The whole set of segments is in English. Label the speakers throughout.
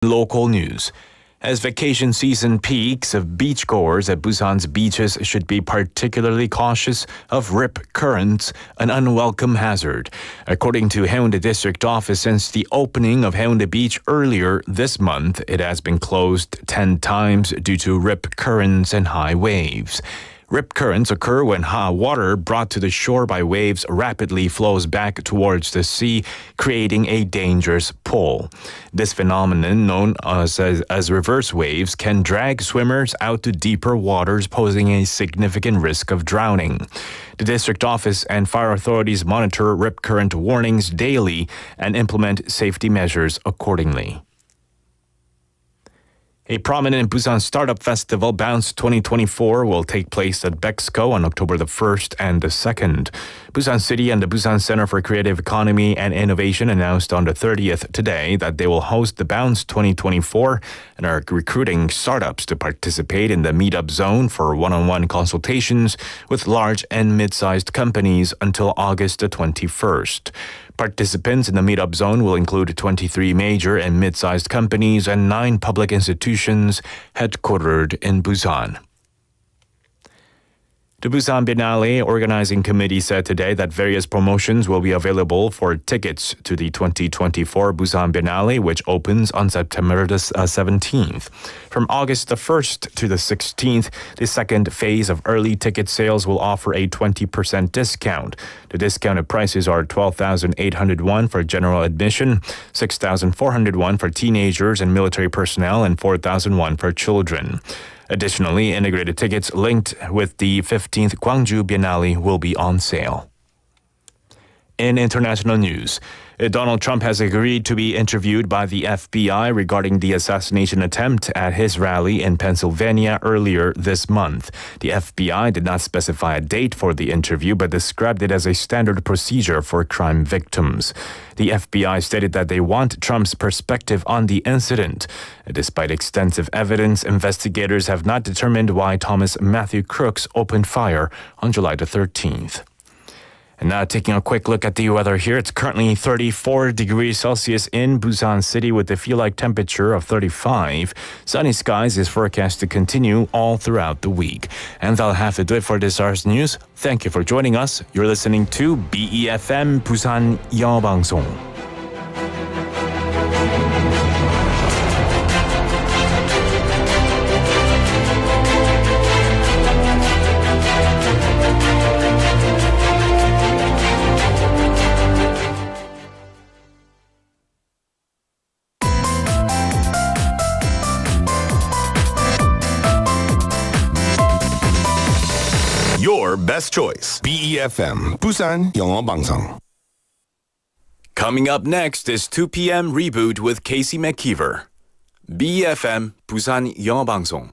Speaker 1: Local news. As vacation season peaks, beachgoers at Busan's beaches should be particularly cautious of rip currents, an unwelcome hazard. According to Haeundae District Office, since the opening of Haeundae Beach earlier this month, it has been closed 10 times due to rip currents and high waves. Rip currents occur when hot water brought to the shore by waves rapidly flows back towards the sea, creating a dangerous pull. This phenomenon, known as reverse waves, can drag swimmers out to deeper waters, posing a significant risk of drowning. The district office and fire authorities monitor rip current warnings daily and implement safety measures accordingly. A prominent Busan startup festival, Bounce 2024, will take place at Bexco on October the 1st and the 2nd. Busan City and the Busan Center for Creative Economy and Innovation announced on the 30th today that they will host the Bounce 2024 and are recruiting startups to participate in the meetup zone for one-on-one consultations with large and mid-sized companies until August the 21st. Participants in the meetup zone will include 23 major and mid-sized companies and 9 public institutions headquartered in Busan. The Busan Biennale Organizing Committee said today that various promotions will be available for tickets to the 2024 Busan Biennale, which opens on September the 17th. From August the 1st to the 16th, the second phase of early ticket sales will offer a 20% discount. The discounted prices are 12,800 won for general admission, 6,400 won for teenagers and military personnel, and 4,000 won for children. Additionally, integrated tickets linked with the 15th Gwangju Biennale will be on sale. In international news, Donald Trump has agreed to be interviewed by the FBI regarding the assassination attempt at his rally in Pennsylvania earlier this month. The FBI did not specify a date for the interview, but described it as a standard procedure for crime victims. The FBI stated that they want Trump's perspective on the incident. Despite extensive evidence, investigators have not determined why Thomas Matthew Crooks opened fire on July the 13th. And now taking a quick look at the weather here. It's currently 34 degrees Celsius in Busan City with a feel-like temperature of 35. Sunny skies is forecast to continue all throughout the week. And that'll have to do it for this hour's news. Thank you for joining us. You're listening to BEFM Busan 영어방송.
Speaker 2: Your best choice. BEFM Busan 영어방송.
Speaker 1: Coming up next is 2 p.m. Reboot with Casey McKeever. BEFM Busan 영어방송.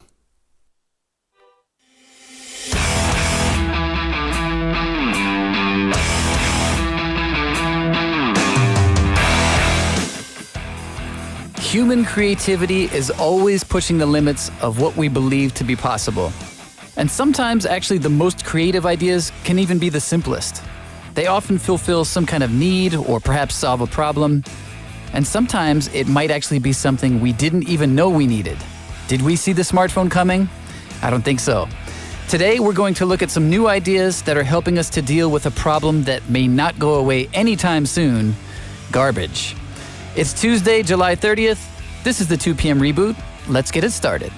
Speaker 3: Human creativity is always pushing the limits of what we believe to be possible. And sometimes, actually, the most creative ideas can even be the simplest. They often fulfill some kind of need or perhaps solve a problem. And sometimes it might actually be something we didn't even know we needed. Did we see the smartphone coming? I don't think so. Today, we're going to look at some new ideas that are helping us to deal with a problem that may not go away anytime soon: garbage. It's Tuesday, July 30th. This is the 2 p.m. Reboot. Let's get it started.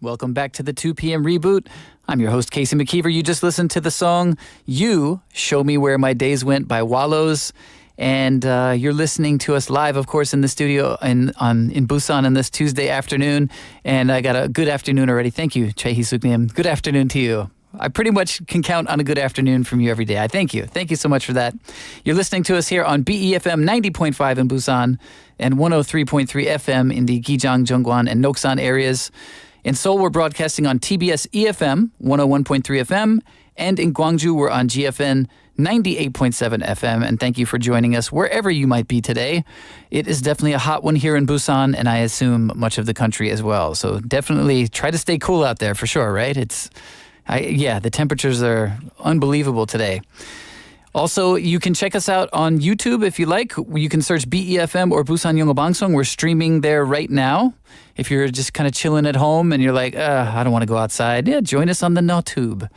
Speaker 3: Welcome back to the 2 p.m. Reboot. I'm your host, Casey McKeever. You just listened to the song You Show Me Where My Days Went by Wallows. And you're listening to us live, of course, in the studio in Busan on this Tuesday afternoon. And I got a good afternoon already. Thank you, Choi Hee-suk-nim. Good afternoon to you. I pretty much can count on a good afternoon from you every day. I thank you. Thank you so much for that. You're listening to us here on BEFM 90.5 in Busan and 103.3 FM in the Gijang, Jeongwan, and Noksan areas. In Seoul, we're broadcasting on TBS EFM 101.3 FM, and in Gwangju, we're on GFN 98.7 FM. And thank you for joining us wherever you might be today. It is definitely a hot one here in Busan, and I assume much of the country as well. So definitely try to stay cool out there for sure, right? The temperatures are unbelievable today. Also, you can check us out on YouTube if you like. You can search BEFM or Busan영어방송. We're streaming there right now. If you're just kind of chilling at home and you're like, I don't want to go outside, join us on the NoTube.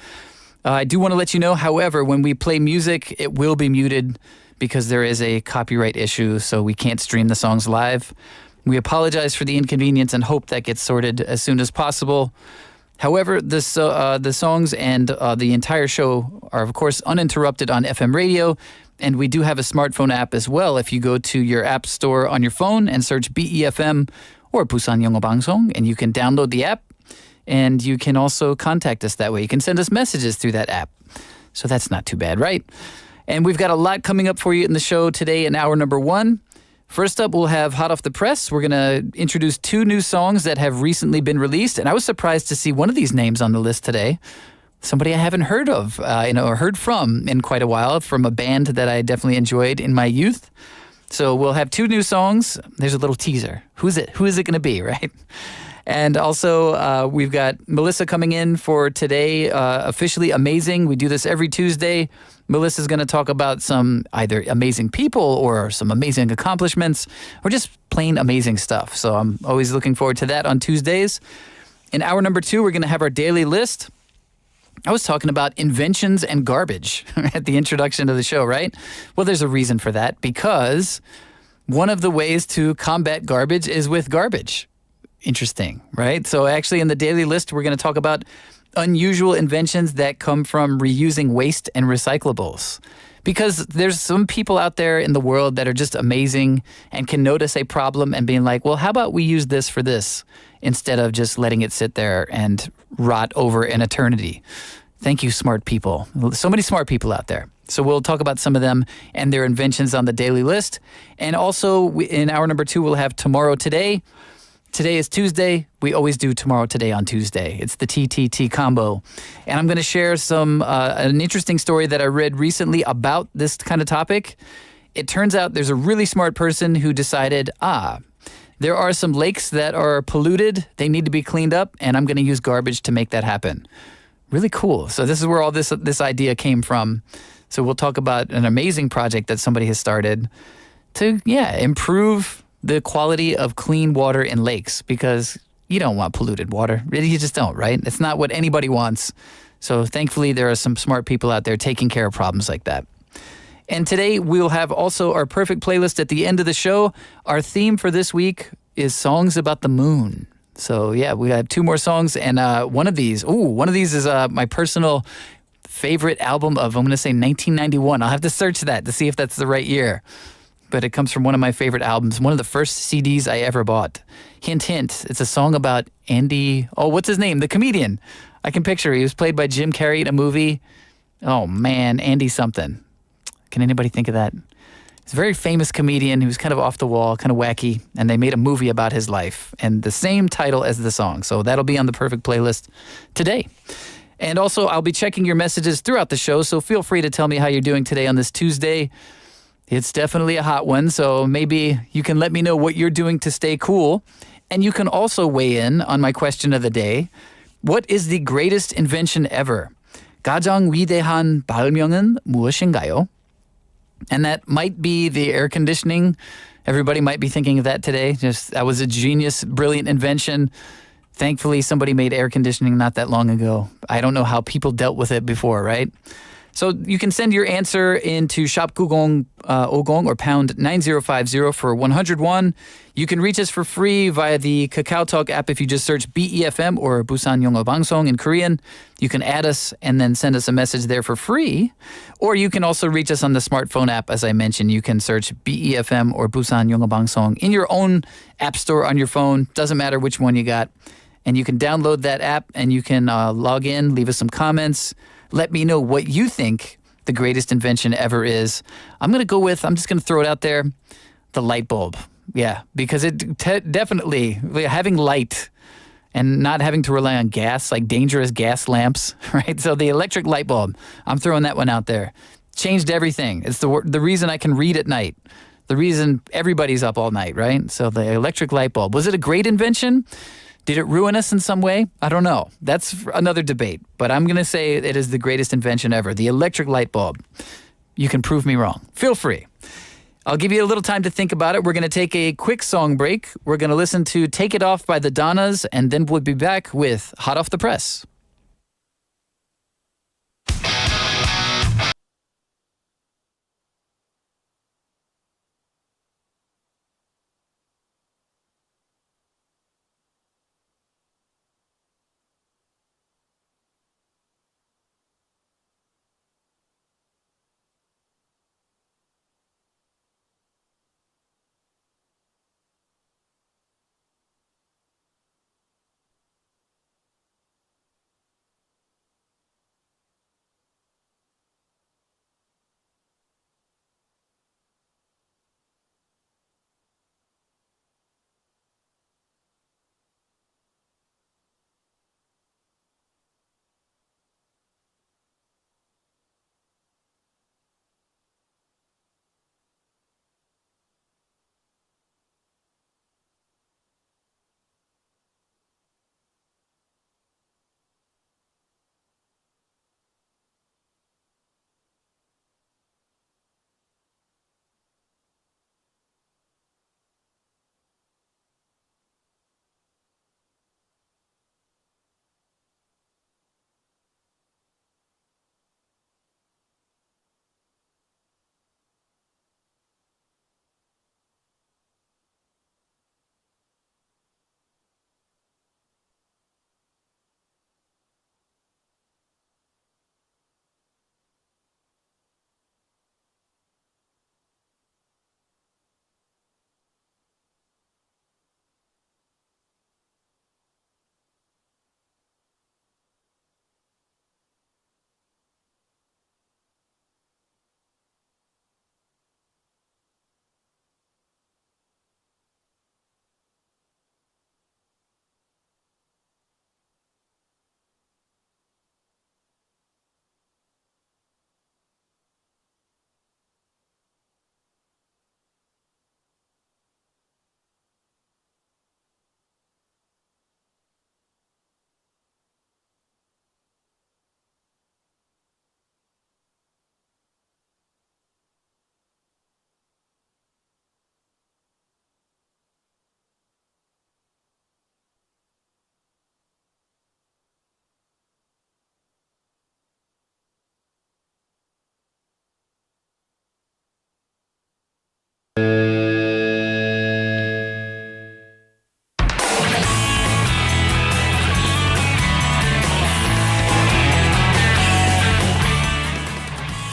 Speaker 3: I do want to let you know, however, when we play music, it will be muted because there is a copyright issue, so we can't stream the songs live. We apologize for the inconvenience and hope that gets sorted as soon as possible. However, the songs and the entire show are, of course, uninterrupted on FM radio, and we do have a smartphone app as well. If you go to your app store on your phone and search BEFM or 부산영어방송, and you can download the app, and you can also contact us that way. You can send us messages through that app. So that's not too bad, right? And we've got a lot coming up for you in the show today in hour number 1. First up, we'll have Hot Off the Press. We're going to introduce 2 new songs that have recently been released. And I was surprised to see one of these names on the list today. Somebody I haven't heard of, or heard from in quite a while, from a band that I definitely enjoyed in my youth. So we'll have 2 new songs. There's a little teaser. Who's it? Who is it going to be, right? And also, we've got Melissa coming in for today, Officially Amazing. We do this every Tuesday. Melissa's going to talk about some either amazing people or some amazing accomplishments or just plain amazing stuff. So I'm always looking forward to that on Tuesdays. In hour number 2, we're going to have our daily list. I was talking about inventions and garbage at the introduction of the show, right? Well, there's a reason for that, because one of the ways to combat garbage is with garbage. Interesting, right? So actually in the daily list, we're going to talk about unusual inventions that come from reusing waste and recyclables. Because there's some people out there in the world that are just amazing and can notice a problem and being like, well, how about we use this for this instead of just letting it sit there and rot over an eternity. Thank you, smart people. So many smart people out there. So we'll talk about some of them and their inventions on the daily list. And also in hour number 2, we'll have Tomorrow Today. Today is Tuesday. We always do Tomorrow Today on Tuesday. It's the TTT combo. And I'm going to share an interesting story that I read recently about this kind of topic. It turns out there's a really smart person who decided, there are some lakes that are polluted. They need to be cleaned up, and I'm going to use garbage to make that happen. Really cool. So this is where all this idea came from. So we'll talk about an amazing project that somebody has started to, improve the quality of clean water in lakes, because you don't want polluted water. Really, you just don't, right? It's not what anybody wants. So thankfully, there are some smart people out there taking care of problems like that. And today, we'll have also our perfect playlist at the end of the show. Our theme for this week is songs about the moon. So we have 2 more songs, and one of these is my personal favorite album of, I'm going to say 1991. I'll have to search that to see if that's the right year. But it comes from one of my favorite albums, one of the first CDs I ever bought. Hint, hint, it's a song about Andy, what's his name? The comedian. I can picture he was played by Jim Carrey in a movie. Oh man, Andy something. Can anybody think of that? He's a very famous comedian who was kind of off the wall, kind of wacky, and they made a movie about his life, and the same title as the song. So that'll be on the perfect playlist today. And also, I'll be checking your messages throughout the show, so feel free to tell me how you're doing today on this Tuesday. It's definitely a hot one, so maybe you can let me know what you're doing to stay cool. And you can also weigh in on my question of the day. What is the greatest invention ever? 가장 위대한 발명은 무엇인가요? And that might be the air conditioning. Everybody might be thinking of that today. That was a genius, brilliant invention. Thankfully, somebody made air conditioning not that long ago. I don't know how people dealt with it before, right? So you can send your answer into Shop 9050 or pound 9050 for 101. You can reach us for free via the Kakao Talk app if you just search BEFM or Busan영어방송 in Korean. You can add us and then send us a message there for free. Or you can also reach us on the smartphone app. As I mentioned, you can search BEFM or Busan영어방송 in your own app store on your phone. Doesn't matter which one you got. And you can download that app and you can log in, leave us some comments. Let me know what you think the greatest invention ever is. I'm just going to throw it out there, the light bulb. Yeah, because it definitely, having light and not having to rely on gas, like dangerous gas lamps, right? So the electric light bulb, I'm throwing that one out there. Changed everything. It's the reason I can read at night. The reason everybody's up all night, right? So the electric light bulb. Was it a great invention? Did it ruin us in some way? I don't know. That's another debate. But I'm going to say it is the greatest invention ever, the electric light bulb. You can prove me wrong. Feel free. I'll give you a little time to think about it. We're going to take a quick song break. We're going to listen to Take It Off by the Donnas, and then we'll be back with Hot Off the Press.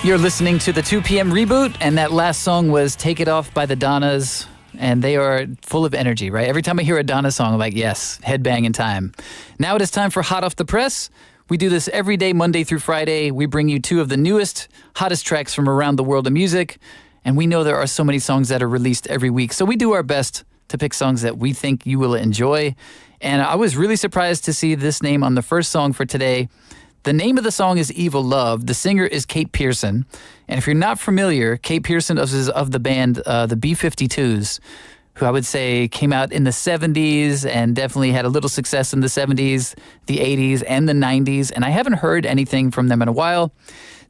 Speaker 3: You're listening to the 2 p.m. Reboot, and that last song was Take It Off by the Donnas, and they are full of energy, right? Every time I hear a Donna song, I'm like, yes, headbang in time. Now it is time for Hot Off the Press. We do this every day, Monday through Friday. We bring you two of the newest, hottest tracks from around the world of music, and we know there are so many songs that are released every week, so we do our best to pick songs that we think you will enjoy. And I was really surprised to see this name on the first song for today. The name of the song is Evil Love. The singer is Kate Pearson. And if you're not familiar, Kate Pearson is of the band the B-52s, who I would say came out in the 70s and definitely had a little success in the 70s, the 80s, and the 90s. And I haven't heard anything from them in a while.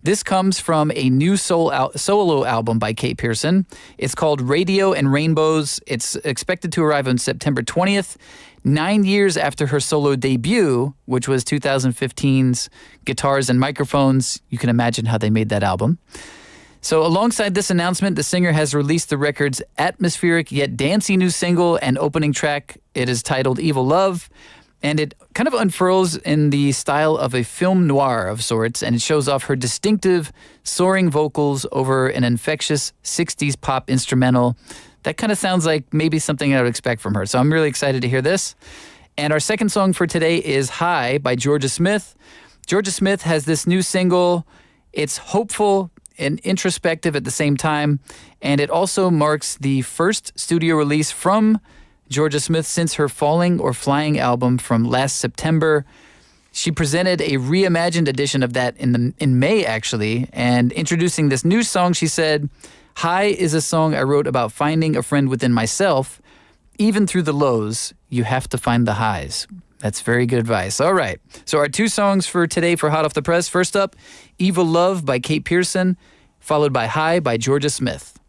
Speaker 3: This comes from a new solo album by Kate Pearson. It's called Radio and Rainbows. It's expected to arrive on September 20th, 9 years after her solo debut, which was 2015's Guitars and Microphones. You can imagine how they made that album. So alongside this announcement, the singer has released the record's atmospheric yet dancey new single and opening track. It is titled Evil Love, and it kind of unfurls in the style of a film noir of sorts, and it shows off her distinctive soaring vocals over an infectious 60s pop instrumental. That kind of sounds like maybe something I would expect from her. So I'm really excited to hear this. And our second song for today is High by Georgia Smith. Georgia Smith has this new single. It's hopeful and introspective at the same time, and it also marks the first studio release from Georgia Smith since her Falling or Flying album from last September. She presented a reimagined edition of that in May, actually, and introducing this new song, she said, "High is a song I wrote about finding a friend within myself. Even through the lows, you have to find the highs." That's very good advice. All right. So our two songs for today for Hot Off the Press. First up, Evil Love by Kate Pearson, followed by High by Georgia Smith.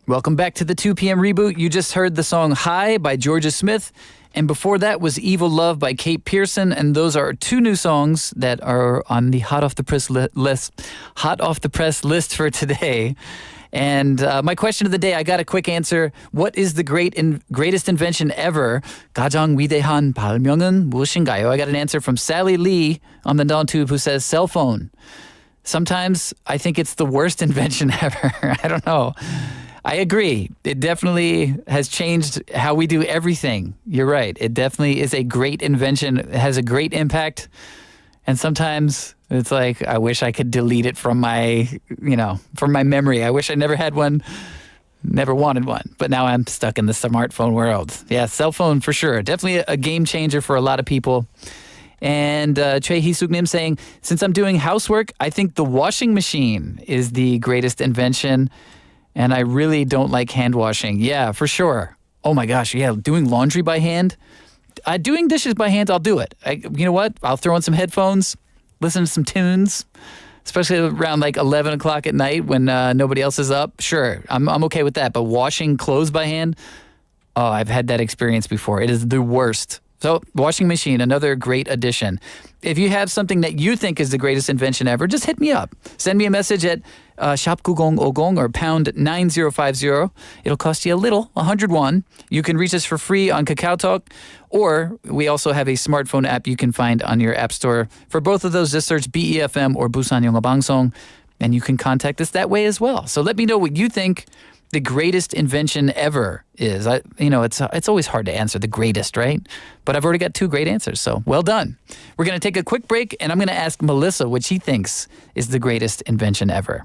Speaker 3: Welcome back to the 2 p.m. Reboot. You just heard the song High by Georgia Smith. And before that was Evil Love by Kate Pearson. And those are two new songs that are on the hot off the press list for today. And my question of the day, I got a quick answer. What is the greatest invention ever? 가장 위대한 발명은 무엇인가요? I got an answer from Sally Lee on the non-tube who says cell phone. Sometimes I think it's the worst invention ever. I don't know. I agree. It definitely has changed how we do everything. You're right. It definitely is a great invention. It has a great impact. And sometimes it's like, I wish I could delete it from my memory. I wish I never had one, never wanted one. But now I'm stuck in the smartphone world. Yeah, cell phone for sure. Definitely a game changer for a lot of people. And Choi Hee-suk Nim saying, since I'm doing housework, I think the washing machine is the greatest invention. And I really don't like hand washing. Yeah, for sure. Oh my gosh, yeah, doing laundry by hand. Doing dishes by hand, I'll do it. You know what? I'll throw on some headphones, listen to some tunes, especially around like 11 o'clock at night when nobody else is up. Sure, I'm okay with that. But washing clothes by hand, oh, I've had that experience before. It is the worst. So, washing machine, another great addition. If you have something that you think is the greatest invention ever, just hit me up. Send me a message at 샵 9050 or pound 9050. It'll cost you a little, 101. You can reach us for free on KakaoTalk, or we also have a smartphone app you can find on your app store. For both of those, just search BEFM or 부산영어방송, and you can contact us that way as well. So let me know what you think the greatest invention ever is. It's always hard to answer the greatest, right? But I've already got two great answers, so well done. We're going to take a quick break, and I'm going to ask Melissa what she thinks is the greatest invention ever.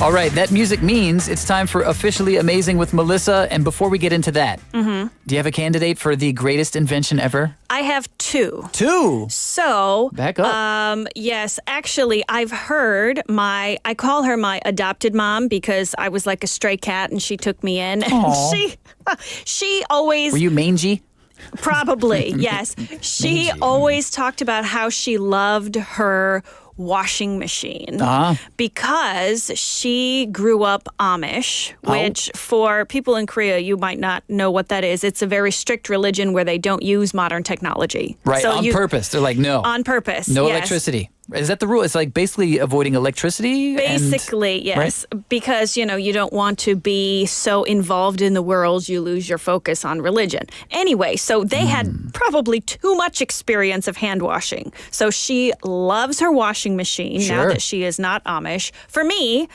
Speaker 3: All right, that music means it's time for Officially Amazing with Melissa. And before we get into that, do you have a candidate for the greatest invention ever?
Speaker 4: I have two.
Speaker 3: Two?
Speaker 4: So,
Speaker 3: back up.
Speaker 4: Yes, actually, I've heard I call her my adopted mom because I was like a stray cat and she took me in.
Speaker 3: Aww.
Speaker 4: And she always...
Speaker 3: Were you mangy?
Speaker 4: Probably, yes. She
Speaker 3: Mangy.
Speaker 4: always talked about how she loved her washing machine because she grew up Amish, which for people in Korea, you might not know what that is. It's a very strict religion where they don't use modern technology.
Speaker 3: Right, so on purpose. They're like, no.
Speaker 4: On purpose,
Speaker 3: No
Speaker 4: yes.
Speaker 3: electricity. Is that the rule? It's like basically avoiding electricity?
Speaker 4: Basically, yes.
Speaker 3: Right?
Speaker 4: Because, you don't want to be so involved in the world, you lose your focus on religion. Anyway, so they had probably too much experience of hand washing. So she loves her washing machine now that she is not Amish. For me,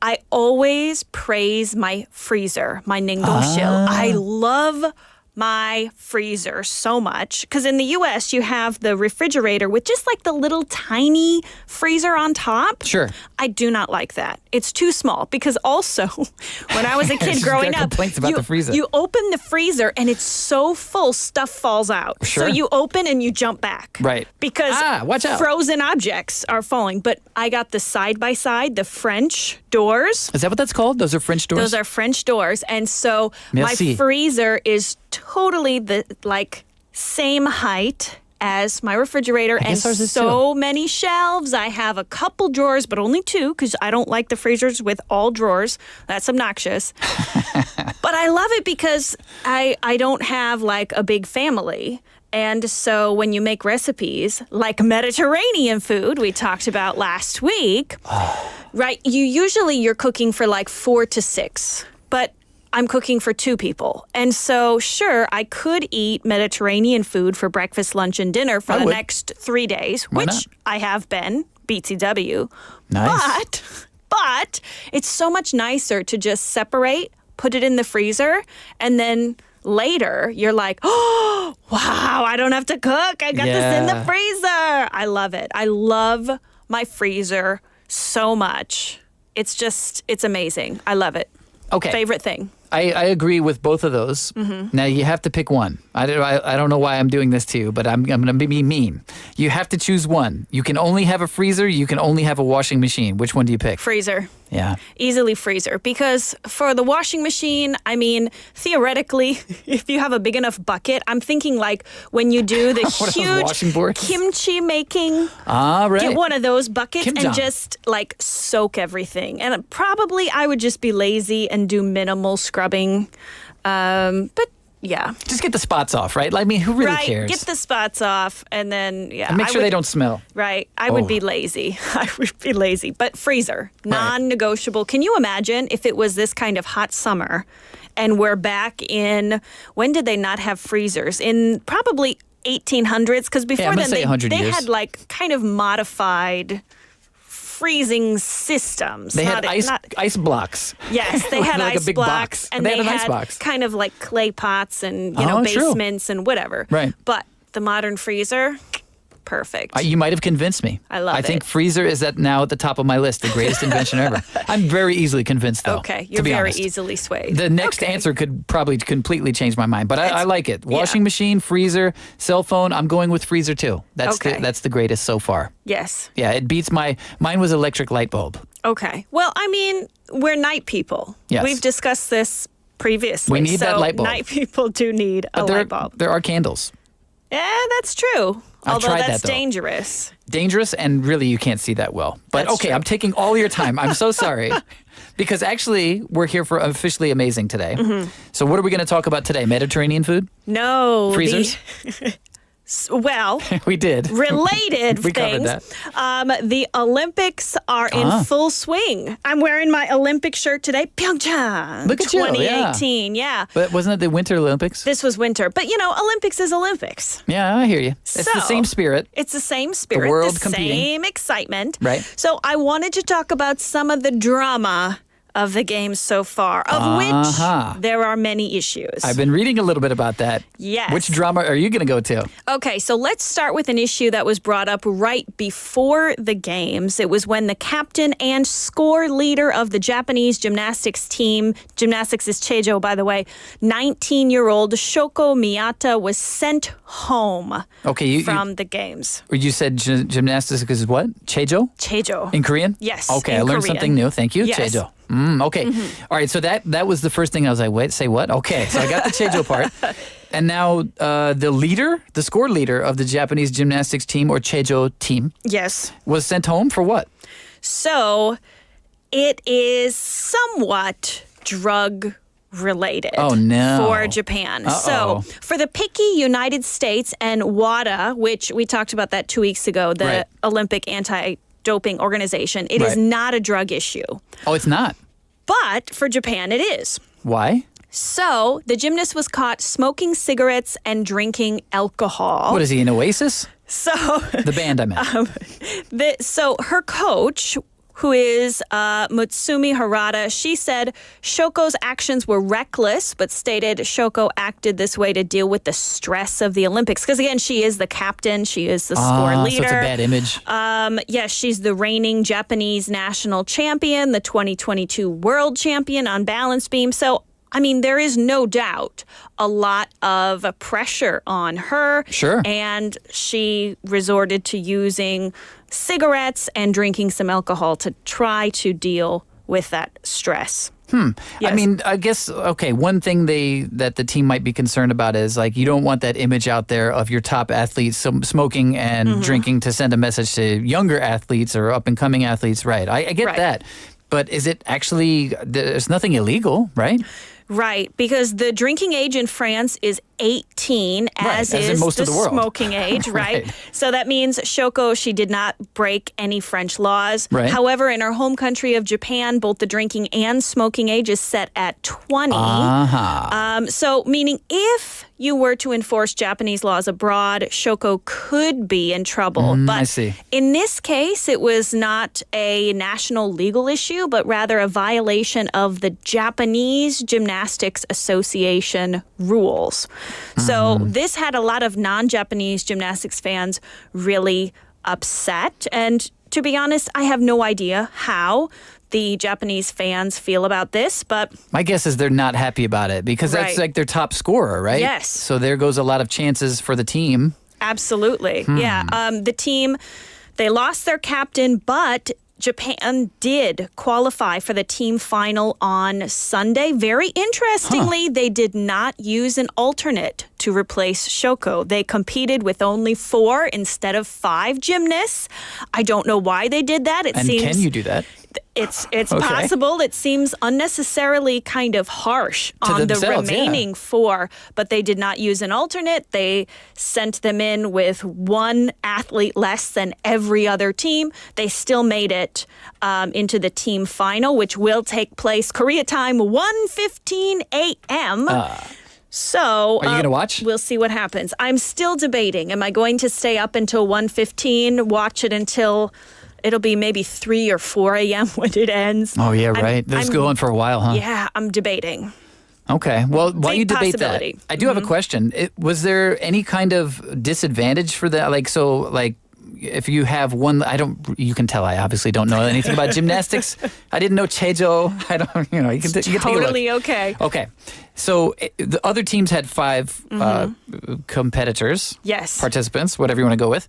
Speaker 4: I always praise my freezer, my 냉동실. I love my freezer so much because in the U.S. you have the refrigerator with just like the little tiny freezer on top.
Speaker 3: Sure.
Speaker 4: I do not like that. It's too small because also when I was a kid growing up,
Speaker 3: complaints about the freezer.
Speaker 4: You open the freezer and it's so full, stuff falls out.
Speaker 3: Sure.
Speaker 4: So you open and you jump back.
Speaker 3: Right.
Speaker 4: Because
Speaker 3: watch out.
Speaker 4: Frozen objects are falling. But I got the side-by-side, the French doors.
Speaker 3: Is that what that's called? Those are French doors?
Speaker 4: Those are French doors. And so
Speaker 3: Merci.
Speaker 4: my freezer is totally the same height as my refrigerator and so many shelves. I have a couple drawers, but only two because I don't like the freezers with all drawers. That's obnoxious. But I love it because I don't have like a big family. And so when you make recipes like Mediterranean food we talked about last week, right, you're cooking for like 4 to 6, but I'm cooking for 2 people. And so, sure, I could eat Mediterranean food for breakfast, lunch, and dinner for the next 3 days, which I have been, BTW.
Speaker 3: Nice.
Speaker 4: But it's so much nicer to just separate, put it in the freezer, and then later you're like, oh, wow, I don't have to cook. I got this in the freezer. I love it. I love my freezer so much. It's amazing. I love it.
Speaker 3: Okay.
Speaker 4: Favorite thing.
Speaker 3: I agree with both of those. Now you have to pick one. I don't know why I'm doing this to you, but I'm going to be mean. You have to choose one. You can only have a freezer. You can only have a washing machine. Which one do you pick?
Speaker 4: Freezer.
Speaker 3: Yeah.
Speaker 4: Easily freezer. Because for the washing machine, I mean, theoretically, if you have a big enough bucket, I'm thinking like when you do the huge
Speaker 3: washing boards?
Speaker 4: kimchi making,
Speaker 3: Right.
Speaker 4: get one of those buckets
Speaker 3: Kimjang.
Speaker 4: and just like soak everything. And probably I would just be lazy and do minimal scrubbing. But yeah.
Speaker 3: Just get the spots off, right? I mean, who really
Speaker 4: Right,
Speaker 3: cares?
Speaker 4: get the spots off, and then
Speaker 3: and make sure they don't smell.
Speaker 4: Right, I would be lazy. I would be lazy. But freezer, non-negotiable. Can you imagine if it was this kind of hot summer, and we're back in? When did they not have freezers? In probably 1800s, because before
Speaker 3: I'm gonna
Speaker 4: then
Speaker 3: say 100
Speaker 4: they
Speaker 3: years.
Speaker 4: had like kind of modified freezing systems.
Speaker 3: They had
Speaker 4: Not-
Speaker 3: ice blocks.
Speaker 4: Yes, they had
Speaker 3: Like a
Speaker 4: ice
Speaker 3: big
Speaker 4: blocks,
Speaker 3: box.
Speaker 4: and
Speaker 3: They
Speaker 4: they
Speaker 3: had an
Speaker 4: had
Speaker 3: ice box.
Speaker 4: kind of like clay pots and
Speaker 3: Oh, true.
Speaker 4: basements and whatever.
Speaker 3: Right.
Speaker 4: But the modern freezer, perfect.
Speaker 3: You might have convinced me.
Speaker 4: I love
Speaker 3: I think
Speaker 4: it.
Speaker 3: freezer is now at the top of my list, the greatest invention ever. I'm very easily convinced, though.
Speaker 4: Okay,
Speaker 3: to
Speaker 4: you're
Speaker 3: be
Speaker 4: very
Speaker 3: honest.
Speaker 4: easily swayed.
Speaker 3: The next answer could probably completely change my mind, but I like it. Washing machine, freezer, cell phone. I'm going with freezer too. That's
Speaker 4: Okay.
Speaker 3: that's the greatest so far.
Speaker 4: Yes.
Speaker 3: Yeah, it beats mine was electric light bulb.
Speaker 4: Okay. Well, I mean, we're night people.
Speaker 3: Yes.
Speaker 4: We've discussed this previously.
Speaker 3: We need
Speaker 4: so
Speaker 3: that light bulb.
Speaker 4: Night people do need a light bulb.
Speaker 3: There are candles.
Speaker 4: Yeah, that's true.
Speaker 3: I've
Speaker 4: Although
Speaker 3: tried
Speaker 4: that's
Speaker 3: that, though.
Speaker 4: dangerous.
Speaker 3: Dangerous, and really you can't see that well. But
Speaker 4: That's
Speaker 3: okay,
Speaker 4: true.
Speaker 3: I'm taking all your time. I'm so sorry. Because actually, we're here for Officially Amazing today.
Speaker 4: Mm-hmm.
Speaker 3: So what are we going to talk about today? Mediterranean food?
Speaker 4: No.
Speaker 3: Freezers?
Speaker 4: Well,
Speaker 3: We did.
Speaker 4: related
Speaker 3: We covered
Speaker 4: things. The Olympics are in full swing. I'm wearing my Olympic shirt today. Pyeongchang.
Speaker 3: Look at you, yeah.
Speaker 4: 2018. Yeah.
Speaker 3: But wasn't it the Winter Olympics?
Speaker 4: This was winter. But, Olympics is Olympics.
Speaker 3: Yeah, I hear you. It's the
Speaker 4: So,
Speaker 3: same spirit.
Speaker 4: It's the same spirit,
Speaker 3: world
Speaker 4: the
Speaker 3: competing.
Speaker 4: same excitement.
Speaker 3: Right.
Speaker 4: So I wanted to talk about some of the drama of the games so far, of which there are many issues.
Speaker 3: I've been reading a little bit about that.
Speaker 4: Yes.
Speaker 3: Which drama are you going to go to?
Speaker 4: Okay, so let's start with an issue that was brought up right before the games. It was when the captain and score leader of the Japanese gymnastics team, gymnastics is Chejo, by the way, 19-year-old Shoko Miyata was sent home from the games.
Speaker 3: You said gymnastics is what? Chejo?
Speaker 4: Chejo.
Speaker 3: In Korean?
Speaker 4: Yes,
Speaker 3: Okay,
Speaker 4: in
Speaker 3: I learned
Speaker 4: Korean.
Speaker 3: something new. Thank you.
Speaker 4: Yes.
Speaker 3: Chejo. Okay. All right, so that was the first thing I was like, wait, say what? Okay, so I got the Chejo part. And now the score leader of the Japanese gymnastics team, or Chejo team,
Speaker 4: Yes.
Speaker 3: was sent home for what?
Speaker 4: So it is somewhat drug related
Speaker 3: Oh, no.
Speaker 4: for Japan.
Speaker 3: Uh-oh.
Speaker 4: So for the picky United States and WADA, which we talked about that 2 weeks ago, the
Speaker 3: Right.
Speaker 4: Olympic anti-doping organization, it is
Speaker 3: Right.
Speaker 4: not a drug issue.
Speaker 3: Oh, it's not.
Speaker 4: But for Japan, it is.
Speaker 3: Why?
Speaker 4: So the gymnast was caught smoking cigarettes and drinking alcohol.
Speaker 3: What is he, an Oasis?
Speaker 4: So
Speaker 3: The band, I meant.
Speaker 4: So her coach, who is Mutsumi Harada, she said Shoko's actions were reckless, but stated Shoko acted this way to deal with the stress of the Olympics. Because again, she is the captain, she is the score leader.
Speaker 3: So it's a bad image.
Speaker 4: Yes, she's the reigning Japanese national champion, the 2022 world champion on balance beam. So, I mean, there is no doubt a lot of pressure on her.
Speaker 3: Sure.
Speaker 4: And she resorted to using cigarettes and drinking some alcohol to try to deal with that stress. Yes.
Speaker 3: I mean, I guess, okay, one thing that the team might be concerned about is, like, you don't want that image out there of your top athletes smoking and drinking to send a message to younger athletes or up-and-coming athletes. Right. I get
Speaker 4: Right.
Speaker 3: that. But is it actually, there's nothing illegal, right?
Speaker 4: Right, because the drinking age in France is 18, as
Speaker 3: in
Speaker 4: is
Speaker 3: most
Speaker 4: the
Speaker 3: of the world.
Speaker 4: smoking age, right?
Speaker 3: Right.
Speaker 4: So that means Shoko, she did not break any French laws.
Speaker 3: Right.
Speaker 4: However, in her home country of Japan, both the drinking and smoking age is set at 20. So meaning if you were to enforce Japanese laws abroad, Shoko could be in trouble. But
Speaker 3: I see.
Speaker 4: in this case, it was not a national legal issue, but rather a violation of the Japanese Gymnastics Association rules. So this had a lot of non-Japanese gymnastics fans really upset. And to be honest, I have no idea how. the Japanese fans feel about this, but
Speaker 3: My guess is they're not happy about it because that's
Speaker 4: Right.
Speaker 3: like their top scorer, right?
Speaker 4: Yes.
Speaker 3: So there goes a lot of chances for the team.
Speaker 4: absolutely. Yeah. The team, they lost their captain, but Japan did qualify for the team final on Sunday. Very interestingly, they did not use an alternate to replace Shoko. They competed with only 4 instead of 5 gymnasts. I don't know why they did that. It
Speaker 3: And
Speaker 4: seems
Speaker 3: can you do that?
Speaker 4: It's
Speaker 3: Okay.
Speaker 4: possible. It seems unnecessarily kind of harsh
Speaker 3: To
Speaker 4: on the
Speaker 3: themselves, yeah.
Speaker 4: remaining 4, but they did not use an alternate. They sent them in with 1 athlete less than every other team. They still made it into the team final, which will take place Korea time 1:15 a.m. So
Speaker 3: Are you gonna watch?
Speaker 4: We'll see what happens. I'm still debating. Am I going to stay up until 1:15, watch it until it'll be maybe 3 or 4 a.m. when it ends?
Speaker 3: Oh, yeah, right. This is
Speaker 4: I'm-
Speaker 3: going for a while, huh?
Speaker 4: Yeah, I'm debating.
Speaker 3: Okay. Well, while
Speaker 4: Big
Speaker 3: you debate that,
Speaker 4: possibility.
Speaker 3: I do have a question. Was there any kind of disadvantage for that? Like, if you have one, you can tell I obviously don't know anything about gymnastics. I didn't know Chejo. I don't, you can take a look.
Speaker 4: Totally okay.
Speaker 3: Okay. So the other teams had 5 competitors.
Speaker 4: Yes.
Speaker 3: Participants, whatever you want to go with.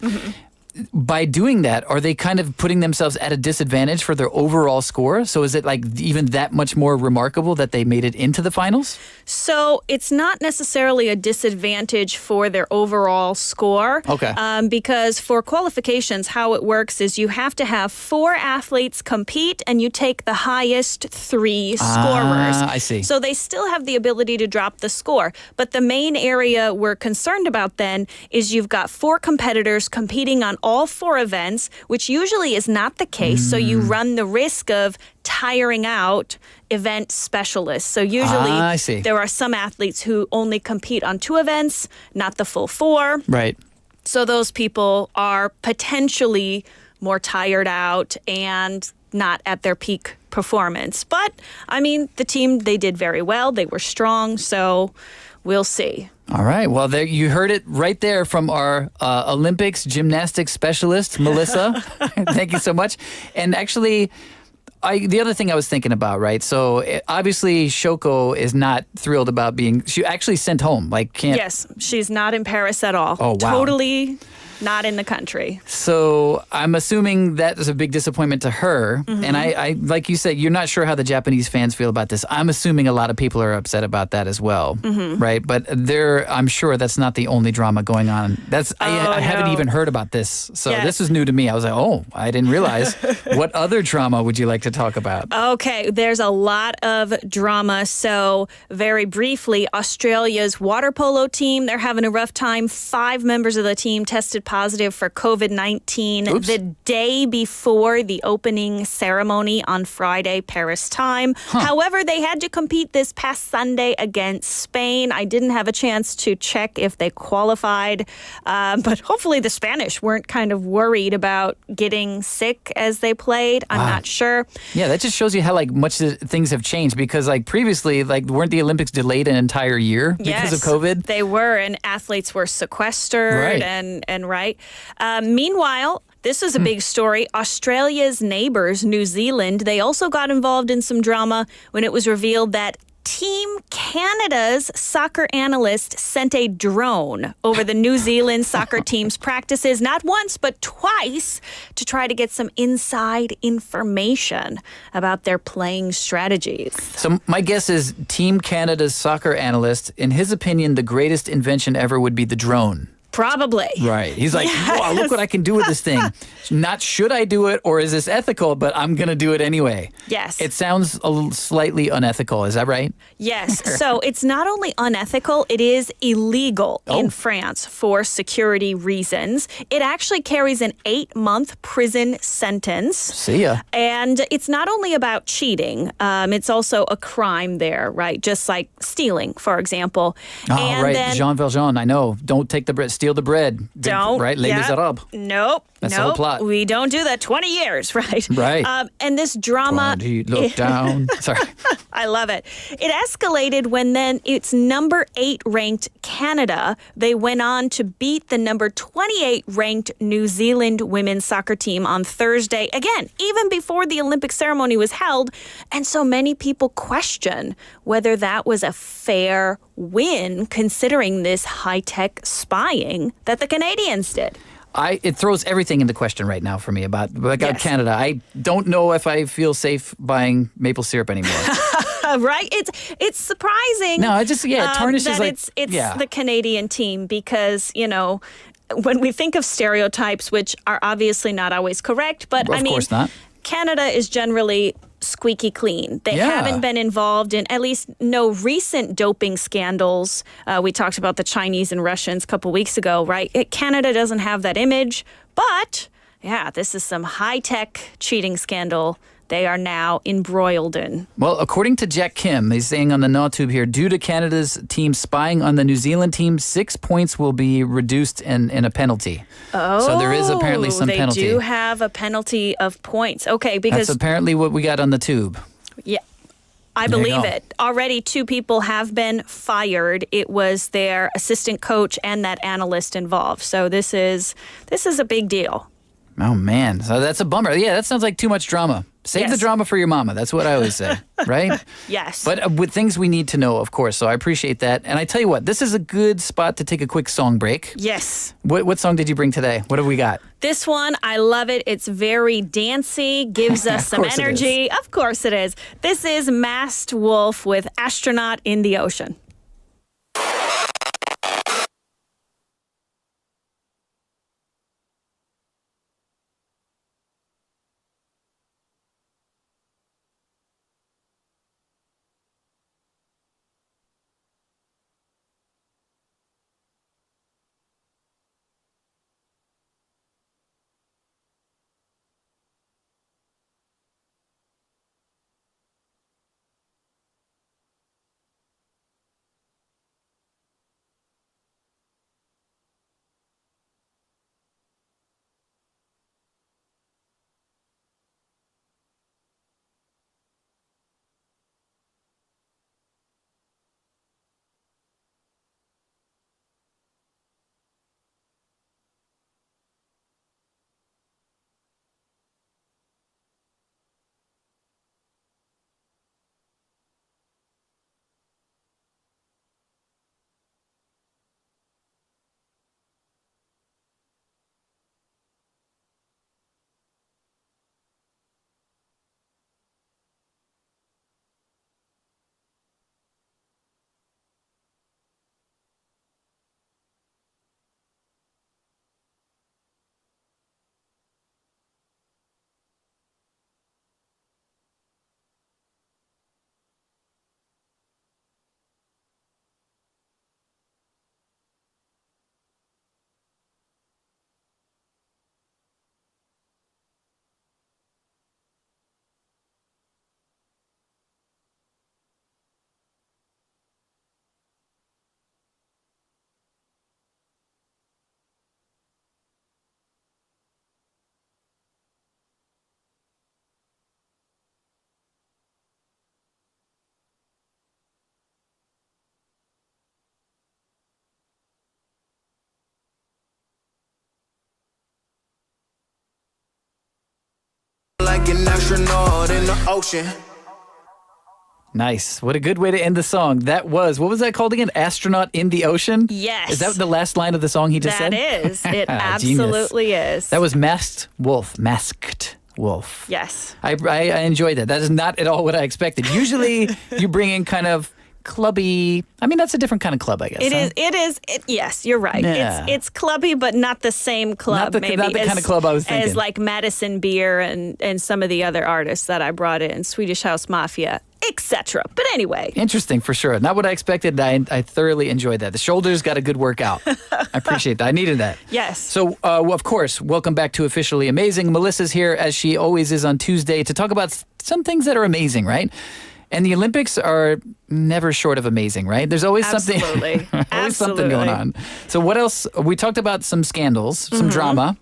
Speaker 3: By doing that, are they kind of putting themselves at a disadvantage for their overall score? So is it like even that much more remarkable that they made it into the finals?
Speaker 4: So it's not necessarily a disadvantage for their overall score.
Speaker 3: Okay.
Speaker 4: Because for qualifications, how it works is you have to have 4 athletes compete and you take the highest 3 scorers.
Speaker 3: I see.
Speaker 4: So they still have the ability to drop the score. But the main area we're concerned about then is you've got 4 competitors competing on all 4 events, which usually is not the case. So you run the risk of tiring out event specialists. So usually
Speaker 3: I see.
Speaker 4: there are some athletes who only compete on 2 events, not the full 4.
Speaker 3: Right.
Speaker 4: So those people are potentially more tired out and not at their peak performance. But, I mean, the team, they did very well. They were strong. So we'll see.
Speaker 3: All right. Well, there you heard it right there from our Olympics gymnastics specialist, Melissa. Thank you so much. And actually, the other thing I was thinking about, right? So obviously, Shoko is not thrilled about she actually sent home.
Speaker 4: Yes, she's not in Paris at all.
Speaker 3: Oh, wow.
Speaker 4: Totally not in the country.
Speaker 3: So I'm assuming that was a big disappointment to her. And I like you said, you're not sure how the Japanese fans feel about this. I'm assuming a lot of people are upset about that as well, right? But I'm sure that's not the only drama going on. I haven't even heard about this. So this is new to me. I was like, oh, I didn't realize. What other drama would you like to talk about?
Speaker 4: Okay, there's a lot of drama. So very briefly, Australia's water polo team, they're having a rough time. 5 members of the team tested positive for COVID-19
Speaker 3: Oops.
Speaker 4: the day before the opening ceremony on Friday, Paris time. However, they had to compete this past Sunday against Spain. I didn't have a chance to check if they qualified, but hopefully the Spanish weren't kind of worried about getting sick as they played. I'm not sure.
Speaker 3: Yeah, that just shows you how much things have changed because previously weren't the Olympics delayed an entire year because of COVID?
Speaker 4: They were, and athletes were sequestered
Speaker 3: Right.
Speaker 4: and right. Meanwhile, this was a big story. Australia's neighbors, New Zealand, they also got involved in some drama when it was revealed that Team Canada's soccer analyst sent a drone over the New Zealand soccer team's practices, not once, but twice, to try to get some inside information about their playing strategies.
Speaker 3: So my guess is Team Canada's soccer analyst, in his opinion, the greatest invention ever would be the drone.
Speaker 4: Probably.
Speaker 3: Right. He's like, wow, look what I can do with this thing. Not should I do it or is this ethical, but I'm going to do it anyway.
Speaker 4: Yes.
Speaker 3: It sounds slightly unethical. Is that right?
Speaker 4: Yes. So it's not only unethical, it is illegal in France for security reasons. It actually carries an 8-month prison sentence.
Speaker 3: See ya.
Speaker 4: And it's not only about cheating. It's also a crime there, right? Just like stealing, for example.
Speaker 3: Oh,
Speaker 4: and
Speaker 3: right.
Speaker 4: then
Speaker 3: Jean Valjean, I know. Don't take the bread. steal the bread.
Speaker 4: Don't.
Speaker 3: Right? Les
Speaker 4: Yep.
Speaker 3: Miserables.
Speaker 4: Nope.
Speaker 3: That's the whole
Speaker 4: nope.
Speaker 3: plot.
Speaker 4: We don't do that. 20 years, right?
Speaker 3: Right.
Speaker 4: And this drama.
Speaker 3: Look down. Sorry.
Speaker 4: I love it. It escalated when then it's number 8 ranked Canada. They went on to beat the number 28 ranked New Zealand women's soccer team on Thursday. Again, even before the Olympic ceremony was held. And so many people question whether that was a fair win considering this high-tech spying that the Canadians did.
Speaker 3: It throws everything into question right now for me about
Speaker 4: Yes.
Speaker 3: Canada. I don't know if I feel safe buying maple syrup anymore.
Speaker 4: Right? It's surprising.
Speaker 3: No, it just, it tarnishes
Speaker 4: that
Speaker 3: like...
Speaker 4: it's the Canadian team because, when we think of stereotypes, which are obviously not always correct, but
Speaker 3: Of course not.
Speaker 4: Canada is generally squeaky clean. They haven't been involved in at least no recent doping scandals. We talked about the Chinese and Russians a couple weeks ago, right? Canada doesn't have that image, but this is some high-tech cheating scandal they are now embroiled in.
Speaker 3: Well, according to Jack Kim, he's saying on the NawTube here, due to Canada's team spying on the New Zealand team, 6 points will be reduced in a penalty.
Speaker 4: Oh,
Speaker 3: so there is apparently some penalty.
Speaker 4: They do have a penalty of points. Okay, because
Speaker 3: that's apparently what we got on the tube.
Speaker 4: Yeah. I
Speaker 3: There you
Speaker 4: believe
Speaker 3: go.
Speaker 4: it. Already 2 people have been fired. It was their assistant coach and that analyst involved. So this is a big deal.
Speaker 3: Oh, man. So that's a bummer. Yeah, that sounds like too much drama. Save the
Speaker 4: Yes.
Speaker 3: drama for your mama. That's what I always say, right?
Speaker 4: Yes.
Speaker 3: But with things we need to know, of course. So I appreciate that. And I tell you what, this is a good spot to take a quick song break.
Speaker 4: Yes.
Speaker 3: What song did you bring today? What have we got?
Speaker 4: This one, I love it. It's very dancey, gives us some
Speaker 3: course it
Speaker 4: energy. Of course it is. This is Masked Wolf with Astronaut in the Ocean.
Speaker 5: Like an astronaut in the ocean.
Speaker 3: Nice. What a good way to end the song. What was that called again? Astronaut in the Ocean?
Speaker 4: Yes.
Speaker 3: Is that the last line of the song he just said?
Speaker 4: That is. It
Speaker 3: Genius.
Speaker 4: absolutely is.
Speaker 3: That was Masked Wolf. Masked Wolf.
Speaker 4: Yes.
Speaker 3: I enjoyed that. That is not at all what I expected. Usually you bring in kind of clubby. I mean, that's a different kind of club, I guess.
Speaker 4: It is. Yes, you're right.
Speaker 3: Yeah.
Speaker 4: It's clubby, but not the same club.
Speaker 3: Not the kind of club I was thinking.
Speaker 4: As like Madison Beer and some of the other artists that I brought in, Swedish House Mafia, etc. But anyway.
Speaker 3: Interesting, for sure. Not what I expected. I thoroughly enjoyed that. The shoulders got a good workout. I appreciate that. I needed that.
Speaker 4: Yes.
Speaker 3: So, of course, welcome back to Officially Amazing. Melissa's here, as she always is on Tuesday, to talk about some things that are amazing, right? And the Olympics are never short of amazing, right? There's always something,
Speaker 4: Absolutely.
Speaker 3: always something going on. So what else? We talked about some scandals, some drama.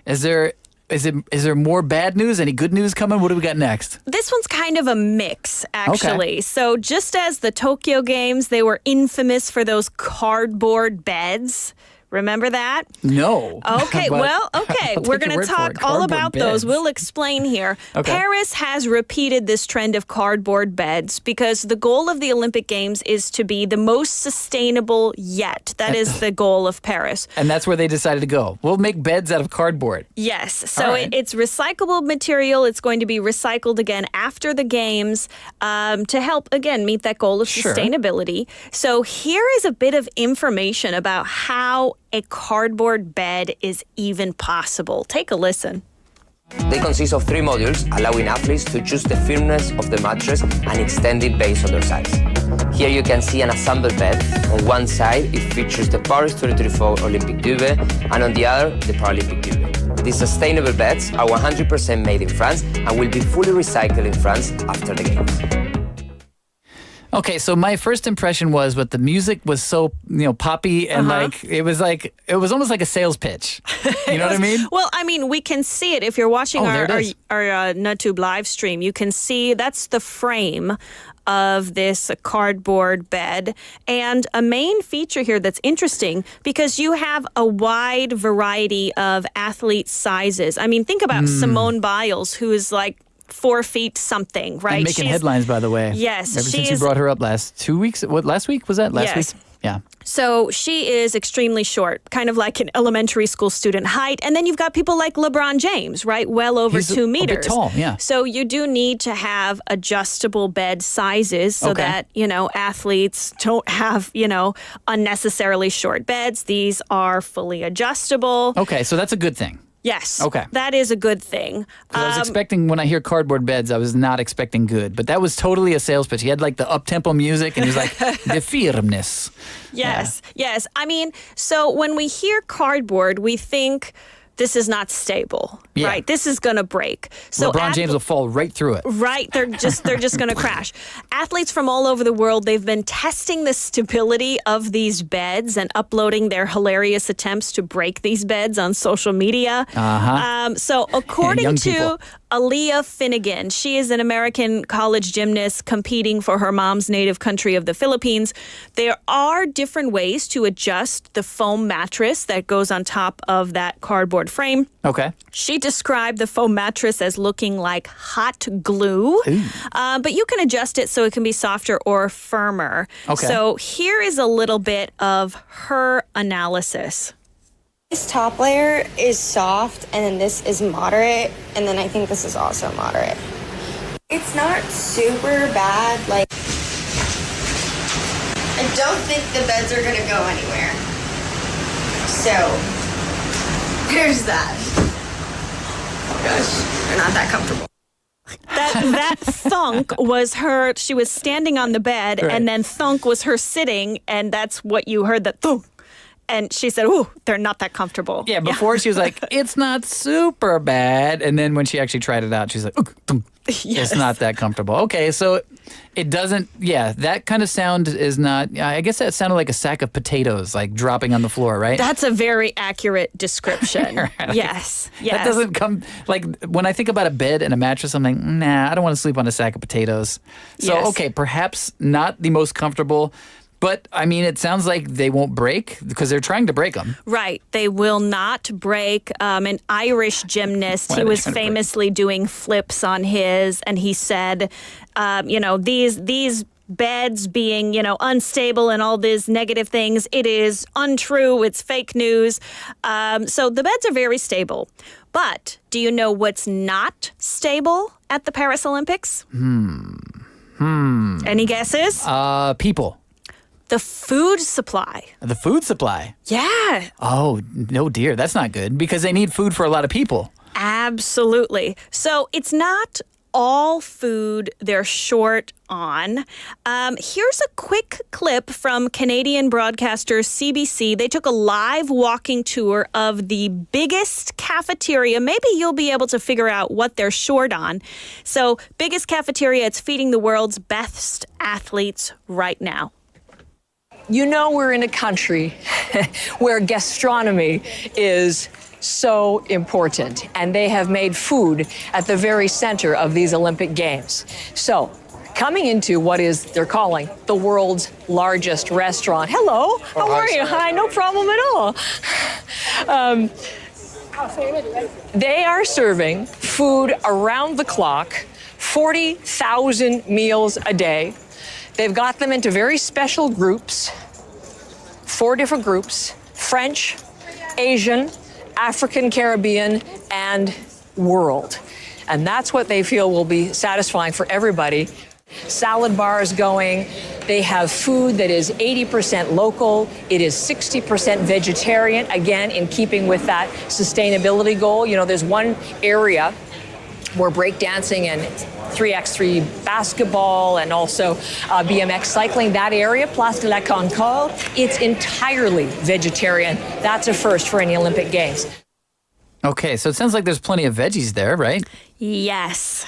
Speaker 3: Is there more bad news? Any good news coming? What do we got next?
Speaker 4: This one's kind of a mix, actually. So just as the Tokyo Games, they were infamous for those cardboard beds. Remember that?
Speaker 3: No.
Speaker 4: Okay, we're going to talk all about those. We'll explain here.
Speaker 3: Okay.
Speaker 4: Paris has repeated this trend of cardboard beds because the goal of the Olympic Games is to be the most sustainable yet. That is the goal of Paris.
Speaker 3: And that's where they decided to go. We'll make beds out of cardboard.
Speaker 4: Yes. So
Speaker 3: All right.
Speaker 4: it's recyclable material. It's going to be recycled again after the Games to help, again, meet that goal of
Speaker 3: Sure.
Speaker 4: sustainability. So here is a bit of information about how a cardboard bed is even possible. Take a listen.
Speaker 6: They consist of 3 modules, allowing athletes to choose the firmness of the mattress and extend it based on their size. Here you can see an assembled bed. On one side, it features the Paris 2024 Olympic duvet, and on the other, the Paralympic duvet. These sustainable beds are 100% made in France and will be fully recycled in France after the Games.
Speaker 3: Okay, so my first impression was, but the music was so, poppy and it was almost like a sales pitch. You know what I mean?
Speaker 4: Well, I mean, we can see it if you're watching our NutTube live stream. You can see that's the frame of this cardboard bed. And a main feature here that's interesting because you have a wide variety of athlete sizes. I mean, think about Simone Biles, who is like 4 feet something, right?
Speaker 3: And making headlines, by the way.
Speaker 4: Yes.
Speaker 3: Ever since you brought her up last 2 weeks. What, last week? Was that last
Speaker 4: Yes.
Speaker 3: week? Yeah.
Speaker 4: So she is extremely short, kind of like an elementary school student height. And then you've got people like LeBron James, right? Well over
Speaker 3: He's
Speaker 4: 2
Speaker 3: a
Speaker 4: meters.
Speaker 3: bit tall, yeah.
Speaker 4: So you do need to have adjustable bed sizes so
Speaker 3: Okay.
Speaker 4: that, athletes don't have, unnecessarily short beds. These are fully adjustable.
Speaker 3: Okay, so that's a good thing.
Speaker 4: Yes.
Speaker 3: Okay.
Speaker 4: That is a good thing.
Speaker 3: 'Cause I was expecting, when I hear cardboard beds, I was not expecting good. But that was totally a sales pitch. He had like the up-tempo music and he was like, the firmness.
Speaker 4: Yes, yes. I mean, so when we hear cardboard, we think this is not stable,
Speaker 3: Yeah.
Speaker 4: right? This is going to break. So
Speaker 3: LeBron James will fall right through it.
Speaker 4: Right, they're just going to crash. Athletes from all over the world, they've been testing the stability of these beds and uploading their hilarious attempts to break these beds on social media. So according
Speaker 3: Young
Speaker 4: to
Speaker 3: people.
Speaker 4: Aaliyah Finnegan, she is an American college gymnast competing for her mom's native country of the Philippines. There are different ways to adjust the foam mattress that goes on top of that cardboard frame.
Speaker 3: Okay.
Speaker 4: She described the foam mattress as looking like hot glue, but you can adjust it so it can be softer or firmer.
Speaker 3: Okay.
Speaker 4: So here is a little bit of her analysis.
Speaker 7: This top layer is soft, and then this is moderate, and then I think this is also moderate. It's not super bad. Like, I don't think the beds are gonna go anywhere. So, there's that. Oh gosh, they're not that comfortable.
Speaker 4: That thunk was her. She was standing on the bed,
Speaker 3: Right.
Speaker 4: and then thunk was her sitting, and that's what you heard, that thunk. And she said, "Ooh, they're not that comfortable."
Speaker 3: Yeah, before she was like, it's not super bad. And then when she actually tried it out, she's like,
Speaker 4: Yes.
Speaker 3: it's not that comfortable. Okay, so it doesn't, that kind of sound is not, I guess that sounded like a sack of potatoes, like dropping on the floor, right?
Speaker 4: That's a very accurate description.
Speaker 3: Right.
Speaker 4: Yes.
Speaker 3: That doesn't come, like, when I think about a bed and a mattress, I'm like, nah, I don't want to sleep on a sack of potatoes. So,
Speaker 4: Yes.
Speaker 3: okay, perhaps not the most comfortable, but, I mean, it sounds like they won't break because they're trying to break them.
Speaker 4: Right. They will not break. An Irish gymnast,
Speaker 3: Why
Speaker 4: he
Speaker 3: are they
Speaker 4: was
Speaker 3: trying to break?
Speaker 4: famously doing flips on his, and he said, these beds being, unstable and all these negative things, it is untrue. It's fake news. So the beds are very stable. But do you know what's not stable at the Paris Olympics? Any guesses?
Speaker 3: People.
Speaker 4: The food supply.
Speaker 3: The food supply.
Speaker 4: Yeah.
Speaker 3: Oh, no dear. That's not good because they need food for a lot of people.
Speaker 4: Absolutely. So it's not all food they're short on. Here's a quick clip from Canadian broadcaster CBC. They took a live walking tour of the biggest cafeteria. Maybe you'll be able to figure out what they're short on. So, biggest cafeteria, it's feeding the world's best athletes right now.
Speaker 8: You know, we're in a country where gastronomy is so important, and they have made food at the very center of these Olympic Games. So, coming into what is, they're calling, the world's largest restaurant. Hello, how are you? Hi, no problem at all. They are serving food around the clock, 40,000 meals a day. They've got them into very special groups, 4 different groups: French, Asian, African, Caribbean, and world. And that's what they feel will be satisfying for everybody. Salad bars going. They have food that is 80% local. It is 60% vegetarian, again, in keeping with that sustainability goal. You know, there's one area where breakdancing and 3x3 basketball and also BMX cycling, that area, Place de la Concorde, it's entirely vegetarian. That's a first for any Olympic Games.
Speaker 3: Okay, so it sounds like there's plenty of veggies there, right?
Speaker 4: Yes,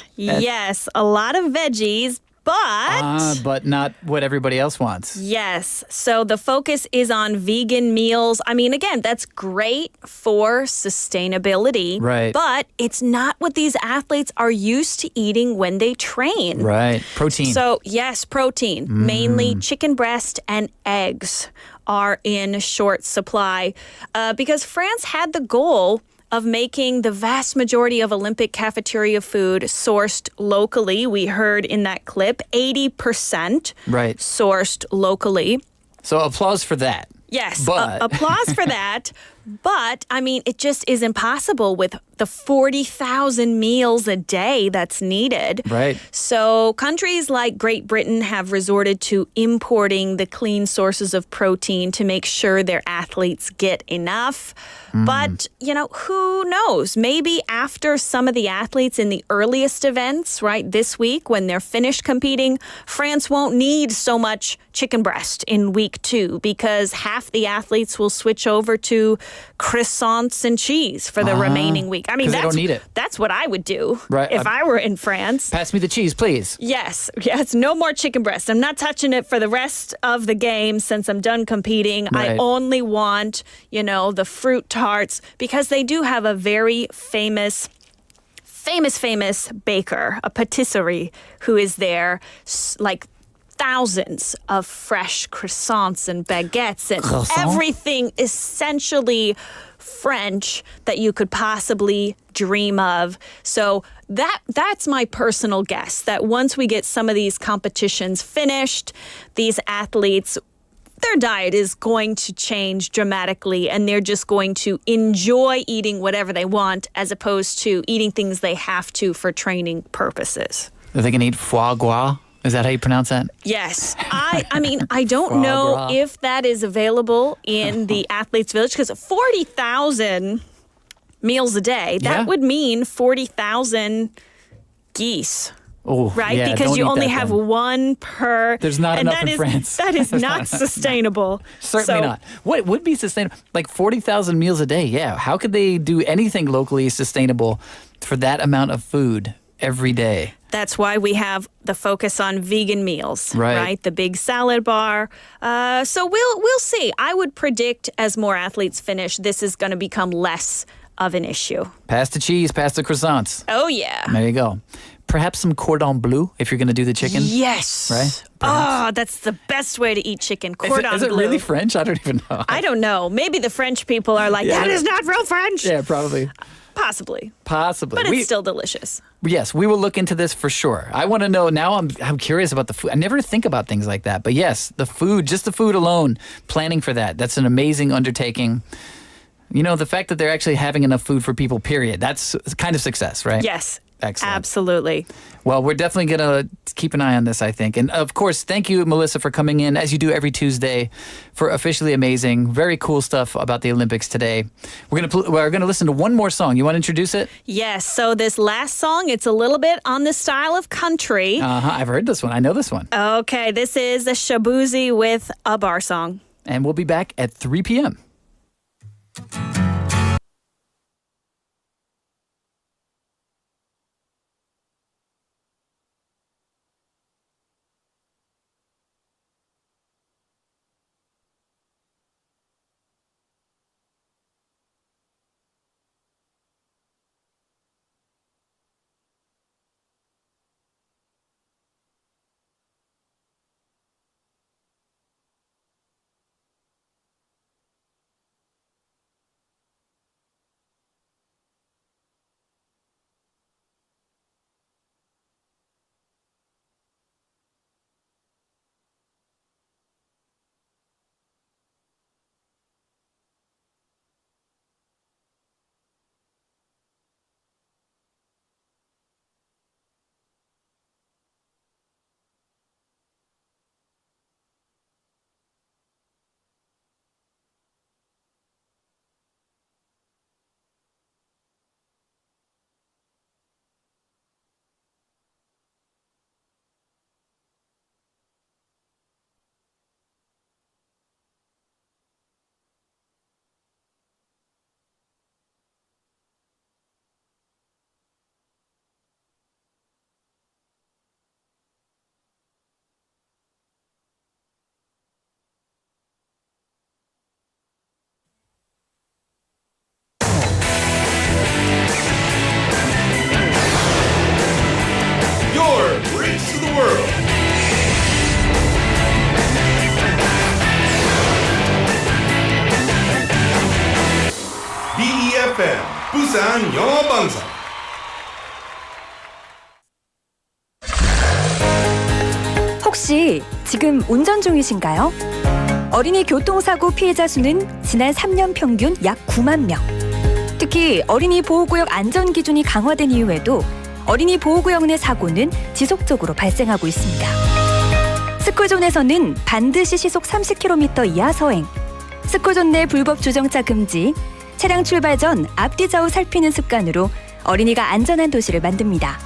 Speaker 4: a lot of veggies,
Speaker 3: but not what everybody else wants.
Speaker 4: Yes. So the focus is on vegan meals. I mean, again, that's great for sustainability.
Speaker 3: Right.
Speaker 4: But it's not what these athletes are used to eating when they train.
Speaker 3: Right. Protein.
Speaker 4: So, yes, protein. Mainly chicken breast and eggs are in short supply because France had the goal of making the vast majority of Olympic cafeteria food sourced locally. We heard in that clip, 80% sourced locally.
Speaker 3: So applause for that.
Speaker 4: Yes,
Speaker 3: but
Speaker 4: applause for that. But, I mean, it just is impossible with the 40,000 meals a day that's needed.
Speaker 3: Right.
Speaker 4: So countries like Great Britain have resorted to importing the clean sources of protein to make sure their athletes get enough. But, you know, who knows? Maybe after some of the athletes in the earliest events, right, this week when they're finished competing, France won't need so much chicken breast in week 2 because half the athletes will switch over to croissants and cheese for the remaining week. I mean,
Speaker 3: they don't need it.
Speaker 4: That's what I would do
Speaker 3: right.
Speaker 4: if I were in France.
Speaker 3: Pass me the cheese, please.
Speaker 4: Yes, no more chicken breast. I'm not touching it for the rest of the game since I'm done competing.
Speaker 3: Right.
Speaker 4: I only want, you know, the fruit tarts because they do have a very famous baker, a patisserie, who is there, like thousands of fresh croissants and baguettes and everything essentially French that you could possibly dream of. So that's my personal guess, that once we get some of these competitions finished, these athletes, their diet is going to change dramatically and they're just going to enjoy eating whatever they want as opposed to eating things they have to for training purposes.
Speaker 3: They can eat foie gras. Is that how you pronounce that?
Speaker 4: Yes. I mean, I don't know if that is available in the Athletes Village because 40,000 meals a day, that would mean 40,000 geese.
Speaker 3: Oh,
Speaker 4: right?
Speaker 3: Yeah,
Speaker 4: because you only have one per.
Speaker 3: There's not enough in France.
Speaker 4: That is not sustainable.
Speaker 3: Certainly not. What would be sustainable? Like 40,000 meals a day. Yeah. How could they do anything locally sustainable for that amount of food every day?
Speaker 4: That's why we have the focus on vegan meals,
Speaker 3: right?
Speaker 4: The big salad bar. So we'll see. I would predict as more athletes finish, this is going to become less of an issue.
Speaker 3: Pass the cheese, pass the croissants.
Speaker 4: Oh, yeah.
Speaker 3: There you go. Perhaps some cordon bleu if you're going to do the chicken.
Speaker 4: Yes.
Speaker 3: Right?
Speaker 4: Oh, that's the best way to eat chicken. Cordon bleu.
Speaker 3: Is it really French? I don't even know.
Speaker 4: I don't know. Maybe the French people are like, that is not real French.
Speaker 3: Yeah, probably.
Speaker 4: Possibly.
Speaker 3: But
Speaker 4: it's still delicious.
Speaker 3: Yes, we will look into this for sure. I want to know now. I'm curious about the food. I never think about things like that. But yes, the food, just the food alone, planning for that's an amazing undertaking. You know, the fact that they're actually having enough food for people, period, that's kind of success, right?
Speaker 4: Yes.
Speaker 3: Excellent.
Speaker 4: Absolutely.
Speaker 3: Well, we're definitely going to keep an eye on this, I think. And of course, thank you, Melissa, for coming in, as you do every Tuesday, for Officially Amazing. Very cool stuff about the Olympics today. We're going to listen to one more song. You want to introduce it?
Speaker 4: Yes. So this last song, it's a little bit on the style of country.
Speaker 3: I've heard this one. I know this one.
Speaker 4: Okay. This is a Shabuzi with a bar song.
Speaker 3: And we'll be back at 3 p.m.
Speaker 2: Your Bridge to the World. BEFM 부산 영어방송.
Speaker 9: 혹시 지금 운전 중이신가요? 어린이 교통사고 피해자 수는 지난 3년 평균 약 9만 명. 특히 어린이 보호구역 안전 기준이 강화된 이후에도 어린이 보호구역 내 사고는 지속적으로 발생하고 있습니다. 스쿨존에서는 반드시 시속 30km 이하 서행, 스쿨존 내 불법 주정차 금지, 차량 출발 전 앞뒤 좌우 살피는 습관으로 어린이가 안전한 도시를 만듭니다.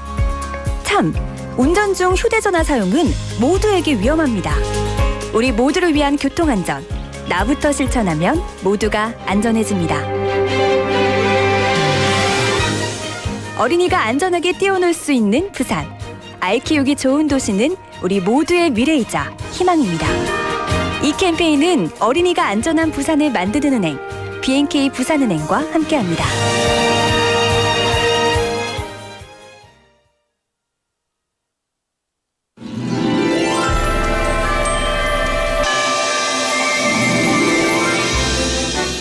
Speaker 9: 참, 운전 중 휴대전화 사용은 모두에게 위험합니다. 우리 모두를 위한 교통안전, 나부터 실천하면 모두가 안전해집니다. 어린이가 안전하게 뛰어놀 수 있는 부산. 아이 키우기 좋은 도시는 우리 모두의 미래이자 희망입니다. 이 캠페인은 어린이가 안전한 부산을 만드는 은행, B&K 부산은행과 함께합니다.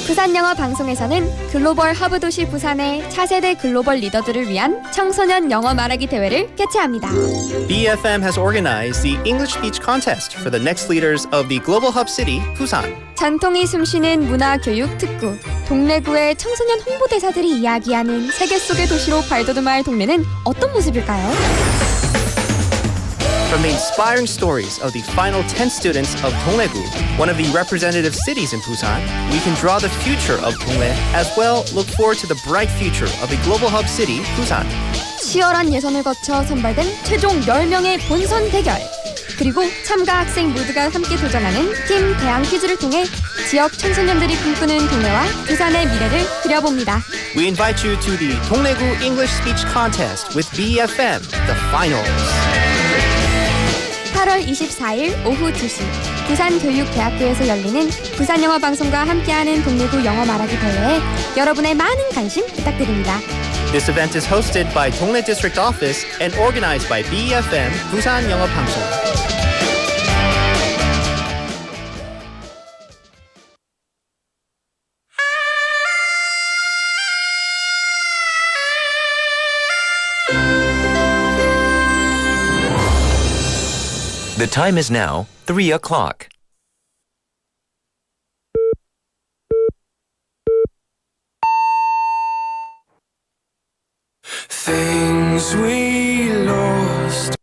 Speaker 10: 부산영어 방송에서는 글로벌 허브 도시 부산의 차세대 글로벌 리더들을 위한 청소년 영어 말하기 대회를 개최합니다.
Speaker 11: BFM has organized the English Speech Contest for the next leaders of the global hub city, Busan.
Speaker 10: 전통이 숨쉬는 문화교육 특구, 동래구의 청소년 홍보대사들이 이야기하는 세계 속의 도시로 발돋움할 동네는 어떤 모습일까요?
Speaker 11: From the inspiring stories of the final 10 students of Dongdaegu, one of the representative cities in Busan, we can draw the future of Dongdae as well look forward to the bright future of a global hub city, Busan.
Speaker 10: 치열한 예선을 거쳐 선발된 최종 10명의 본선 대결. 그리고 참가 학생 모두가 함께 도전하는 팀 대항 퀴즈를 통해 지역 청소년들이 꿈꾸는 동네와 부산의 미래를 그려봅니다.
Speaker 11: We invite you to the Dongdaegu English Speech Contest with BFM, the finals.
Speaker 10: 8월 24일 오후 2시 부산교육대학교에서 열리는 부산영어방송과 함께하는 동래구 영어 말하기 대회에 여러분의 많은 관심 부탁드립니다.
Speaker 11: This event is hosted by Dongdae District Office and organized by BFM, 부산영어방송.
Speaker 12: The time is now 3 o'clock.
Speaker 5: Things things we lost.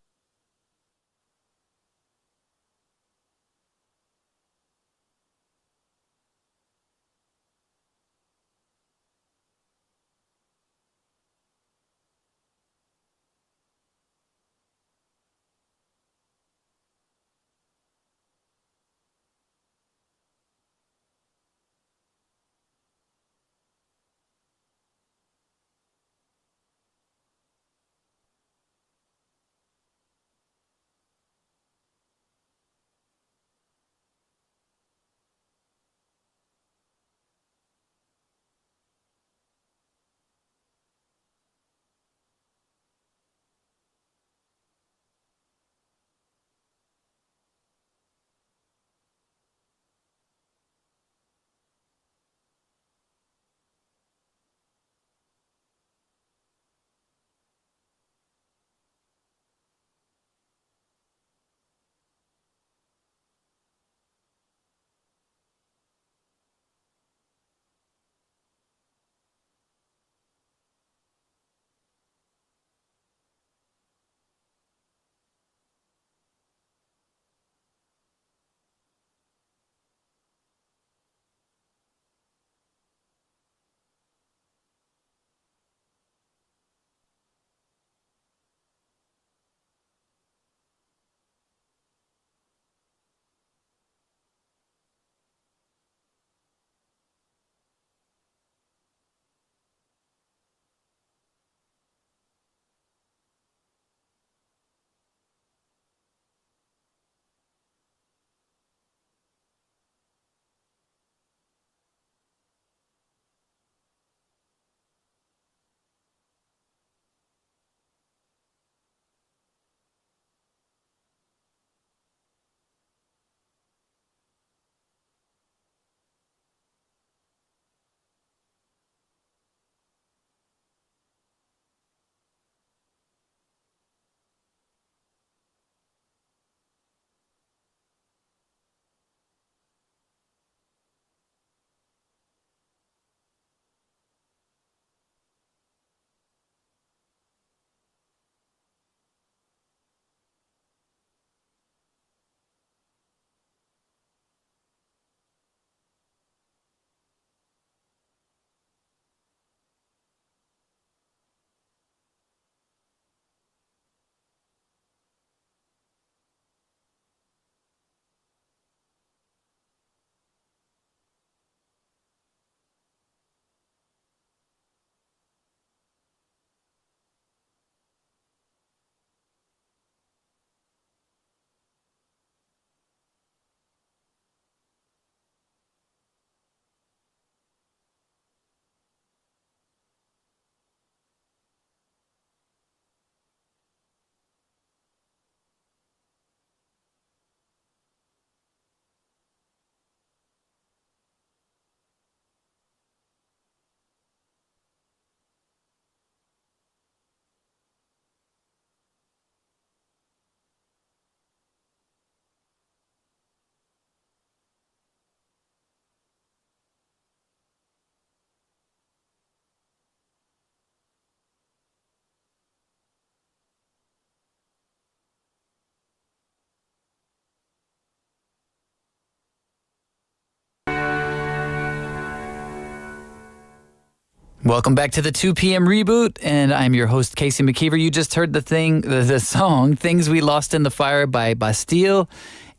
Speaker 3: Welcome back to the 2 p.m. Reboot, and I'm your host, Casey McKeever. You just heard the song, Things We Lost in the Fire by Bastille,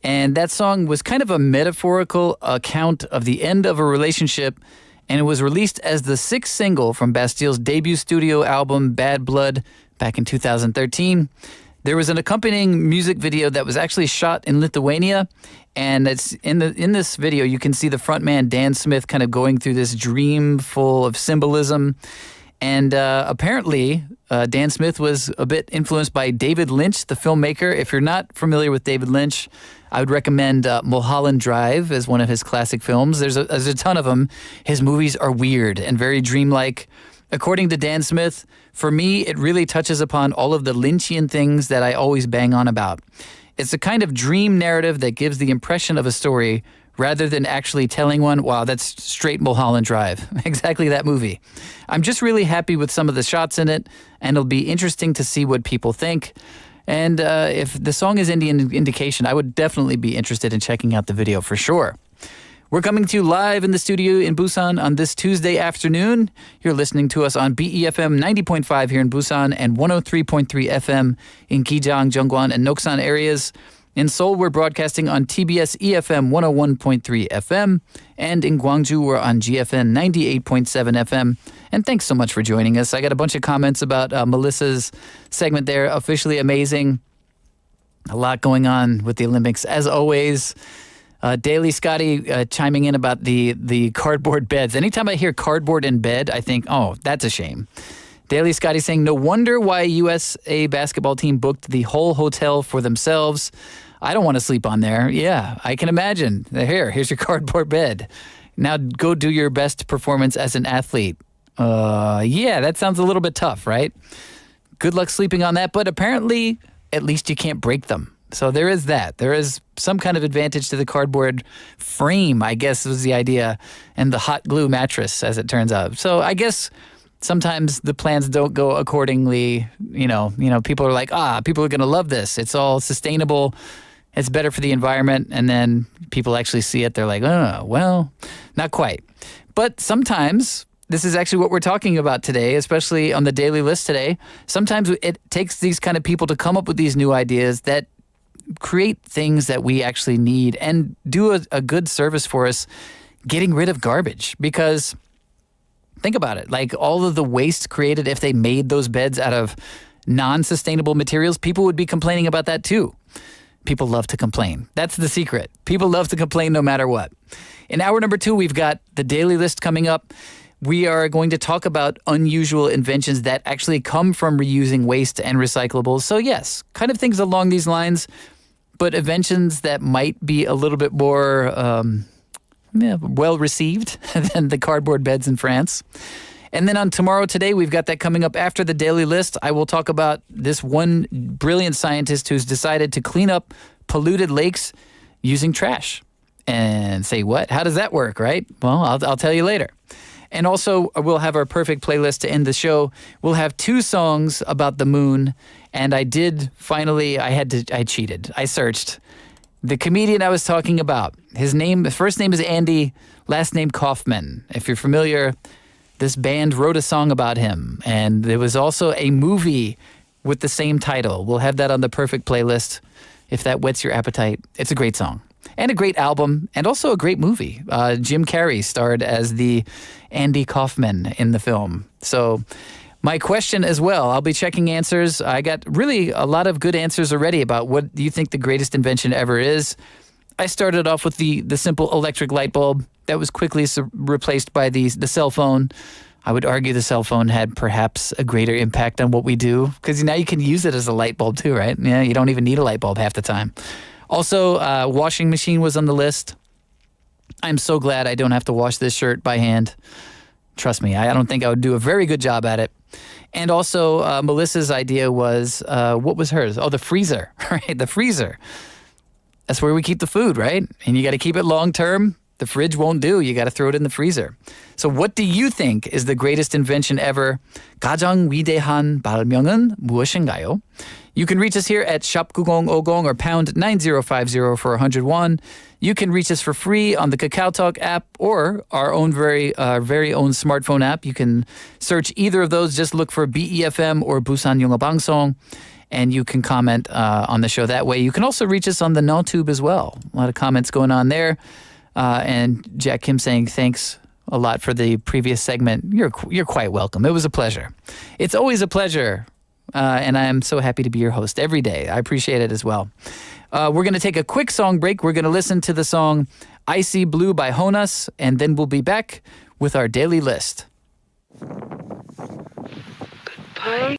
Speaker 3: and that song was kind of a metaphorical account of the end of a relationship, and it was released as the sixth single from Bastille's debut studio album, Bad Blood, back in 2013. There was an accompanying music video that was actually shot in Lithuania, and it's in this video you can see the frontman Dan Smith kind of going through this dream full of symbolism. And apparently, Dan Smith was a bit influenced by David Lynch, the filmmaker. If you're not familiar with David Lynch, I would recommend Mulholland Drive as one of his classic films. There's a ton of them. His movies are weird and very dreamlike. According to Dan Smith, for me, it really touches upon all of the Lynchian things that I always bang on about. It's a kind of dream narrative that gives the impression of a story rather than actually telling one, wow, that's straight Mulholland Drive. Exactly that movie. I'm just really happy with some of the shots in it, and it'll be interesting to see what people think. And if the song is any indication, I would definitely be interested in checking out the video for sure. We're coming to you live in the studio in Busan on this Tuesday afternoon. You're listening to us on BEFM 90.5 here in Busan and 103.3 FM in Gijang, Jeongwon, and Noksan areas. In Seoul, we're broadcasting on TBS EFM 101.3 FM, and in Gwangju, we're on GFN 98.7 FM. And thanks so much for joining us. I got a bunch of comments about Melissa's segment there. Officially amazing. A lot going on with the Olympics, as always. Daily Scotty chiming in about the cardboard beds. Anytime I hear cardboard in bed, I think, oh, that's a shame. Daily Scotty saying, no wonder why USA basketball team booked the whole hotel for themselves. I don't want to sleep on there. Yeah, I can imagine. Here's your cardboard bed. Now go do your best performance as an athlete. Yeah, that sounds a little bit tough, right? Good luck sleeping on that, but apparently at least you can't break them. So there is that. There is some kind of advantage to the cardboard frame, I guess was the idea, and the hot glue mattress, as it turns out. So I guess sometimes the plans don't go accordingly. You know, people are like, people are going to love this. It's all sustainable. It's better for the environment. And then people actually see it. They're like, oh, well, not quite. But sometimes this is actually what we're talking about today, especially on the daily list today. Sometimes it takes these kind of people to come up with these new ideas that create things that we actually need and do a good service for us getting rid of garbage. Because think about it, like all of the waste created if they made those beds out of non-sustainable materials, people would be complaining about that too. People love to complain. That's the secret. People love to complain no matter what. In hour number 2, we've got the daily list coming up. We are going to talk about unusual inventions that actually come from reusing waste and recyclables. So yes, kind of things along these lines, but inventions that might be a little bit more well received than the cardboard beds in France. And then on Tomorrow Today, we've got that coming up after the daily list. I will talk about this one brilliant scientist who's decided to clean up polluted lakes using trash. And say what? How does that work, right? Well, I'll tell you later. And also, we'll have our perfect playlist to end the show. We'll have 2 songs about the moon. And I cheated. I searched. The comedian I was talking about, his first name is Andy, last name Kaufman. If you're familiar, this band wrote a song about him. And there was also a movie with the same title. We'll have that on the perfect playlist if that whets your appetite. It's a great song. And a great album, and also a great movie. Jim Carrey starred as the Andy Kaufman in the film. So my question as well, I'll be checking answers. I got really a lot of good answers already about what do you think the greatest invention ever is. I started off with the simple electric light bulb that was quickly replaced by the cell phone. I would argue the cell phone had perhaps a greater impact on what we do, because now you can use it as a light bulb too, right? Yeah, you don't even need a light bulb half the time. Also, washing machine was on the list. I'm so glad I don't have to wash this shirt by hand. Trust me, I don't think I would do a very good job at it. And also, Melissa's idea was, what was hers? Oh, the freezer, right? The freezer. That's where we keep the food, right? And you got to keep it long term. The fridge won't do. You got to throw it in the freezer. So what do you think is the greatest invention ever? 가장 위대한 발명은 무엇인가요? You can reach us here at 샵9050 or pound 9050 for 101. You can reach us for free on the Kakao Talk app or our own very own smartphone app. You can search either of those. Just look for BEFM or 부산영어방송, and you can comment on the show that way. You can also reach us on the NoTube as well. A lot of comments going on there. And Jack Kim saying thanks a lot for the previous segment. You're quite welcome. It was a pleasure. It's always a pleasure. And I am so happy to be your host every day. I appreciate it as well. We're going to take a quick song break. We're going to listen to the song Icy Blue by Honas, and then we'll be back with our daily list. Goodbye.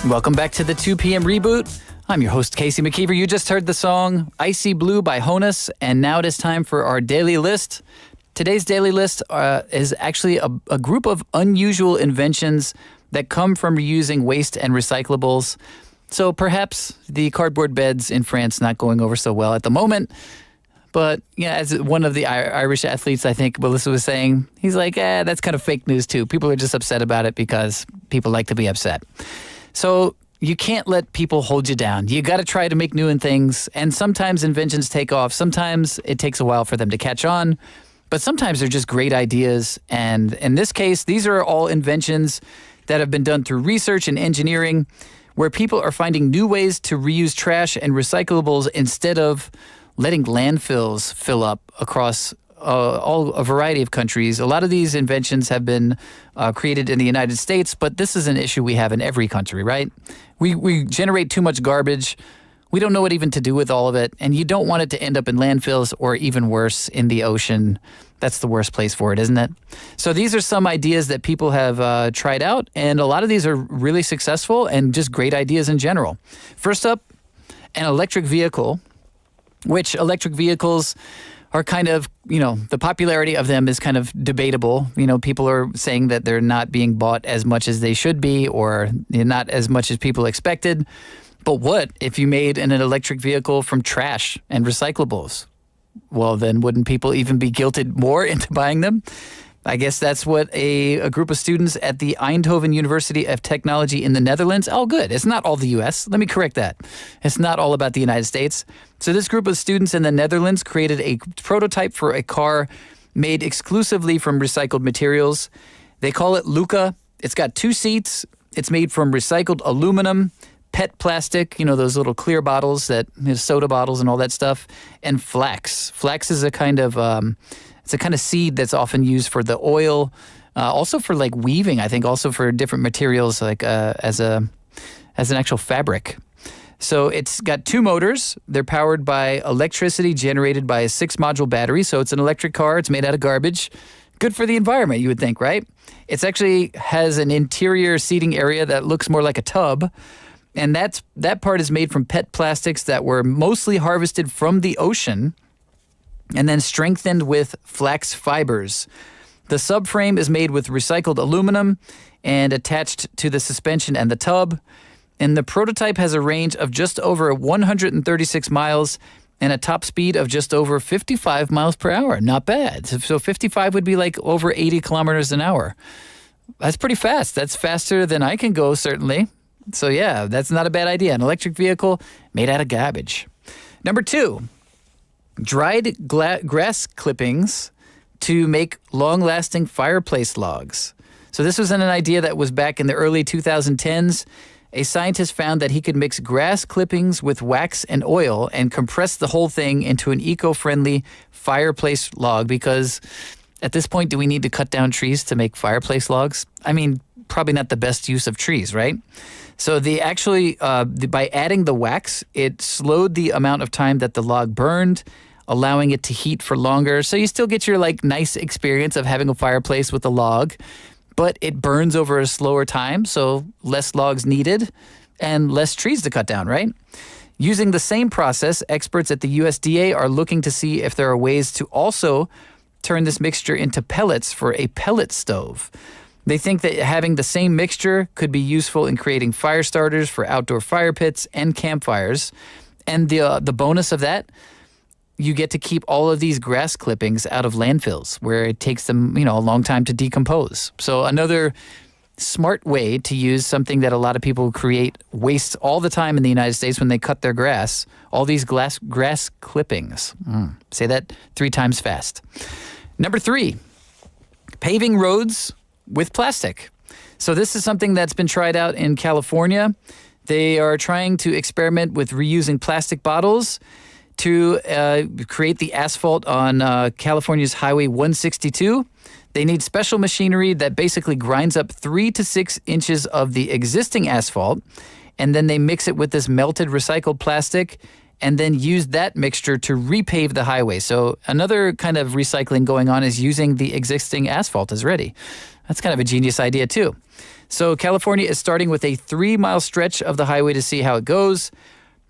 Speaker 3: Welcome back to the 2 p.m. Reboot. I'm your host, Casey McKeever. You just heard the song Icy Blue by Honus, and now it is time for our daily list. Today's daily list is actually a group of unusual inventions that come from reusing waste and recyclables. So perhaps the cardboard beds in France not going over so well at the moment. But yeah, as one of the Irish athletes, I think Melissa was saying, he's like, that's kind of fake news too. People are just upset about it because people like to be upset. So you can't let people hold you down. You got to try to make new things. And sometimes inventions take off. Sometimes it takes a while for them to catch on. But sometimes they're just great ideas. And in this case, these are all inventions that have been done through research and engineering, where people are finding new ways to reuse trash and recyclables instead of letting landfills fill up across a variety of countries. A lot of these inventions have been created in the United States, but this is an issue we have in every country, right? We generate too much garbage. We don't know what even to do with all of it, and you don't want it to end up in landfills or even worse, in the ocean. That's the worst place for it, isn't it? So these are some ideas that people have tried out, and a lot of these are really successful and just great ideas in general. First up, an electric vehicle, which electric vehicles are kind of, the popularity of them is kind of debatable. People are saying that they're not being bought as much as they should be, or not as much as people expected. But what if you made an electric vehicle from trash and recyclables? Well, then wouldn't people even be guilted more into buying them? I guess that's what a group of students at the Eindhoven University of Technology in the Netherlands. Oh, good. It's not all the U.S. Let me correct that. It's not all about the United States. So this group of students in the Netherlands created a prototype for a car made exclusively from recycled materials. They call it Luca. It's got 2 seats. It's made from recycled aluminum, PET plastic, those little clear bottles that, soda bottles and all that stuff, and flax. Flax is a kind of seed that's often used for the oil, also for like weaving, I think, also for different materials, like as an actual fabric. So it's got 2 motors. They're powered by electricity generated by a 6-module battery. So it's an electric car. It's made out of garbage. Good for the environment, you would think, right? It actually has an interior seating area that looks more like a tub. And that part is made from PET plastics that were mostly harvested from the ocean and then strengthened with flax fibers. The subframe is made with recycled aluminum and attached to the suspension and the tub. And the prototype has a range of just over 136 miles and a top speed of just over 55 miles per hour. Not bad. So 55 would be like over 80 kilometers an hour. That's pretty fast. That's faster than I can go, certainly. So yeah, that's not a bad idea. An electric vehicle made out of garbage. Number 2, dried grass clippings to make long-lasting fireplace logs. So this was an idea that was back in the early 2010s. A scientist found that he could mix grass clippings with wax and oil and compress the whole thing into an eco-friendly fireplace log, because at this point, do we need to cut down trees to make fireplace logs? I mean, probably not the best use of trees, right? So by adding the wax, it slowed the amount of time that the log burned, allowing it to heat for longer. So you still get your nice experience of having a fireplace with a log, but it burns over a slower time, so less logs needed and less trees to cut down, right? Using the same process, experts at the USDA are looking to see if there are ways to also turn this mixture into pellets for a pellet stove. They think that having the same mixture could be useful in creating fire starters for outdoor fire pits and campfires. And the bonus of that, you get to keep all of these grass clippings out of landfills where it takes them, a long time to decompose. So another smart way to use something that a lot of people create waste all the time in the United States when they cut their grass, all these grass clippings. Say that 3 times fast. Number 3, paving roads with plastic. So this is something that's been tried out in California. They are trying to experiment with reusing plastic bottles to create the asphalt on California's Highway 162. They need special machinery that basically grinds up 3 to 6 inches of the existing asphalt, and then they mix it with this melted recycled plastic and then use that mixture to repave the highway. So another kind of recycling going on is using the existing asphalt as ready. That's kind of a genius idea too. So California is starting with a 3-mile stretch of the highway to see how it goes.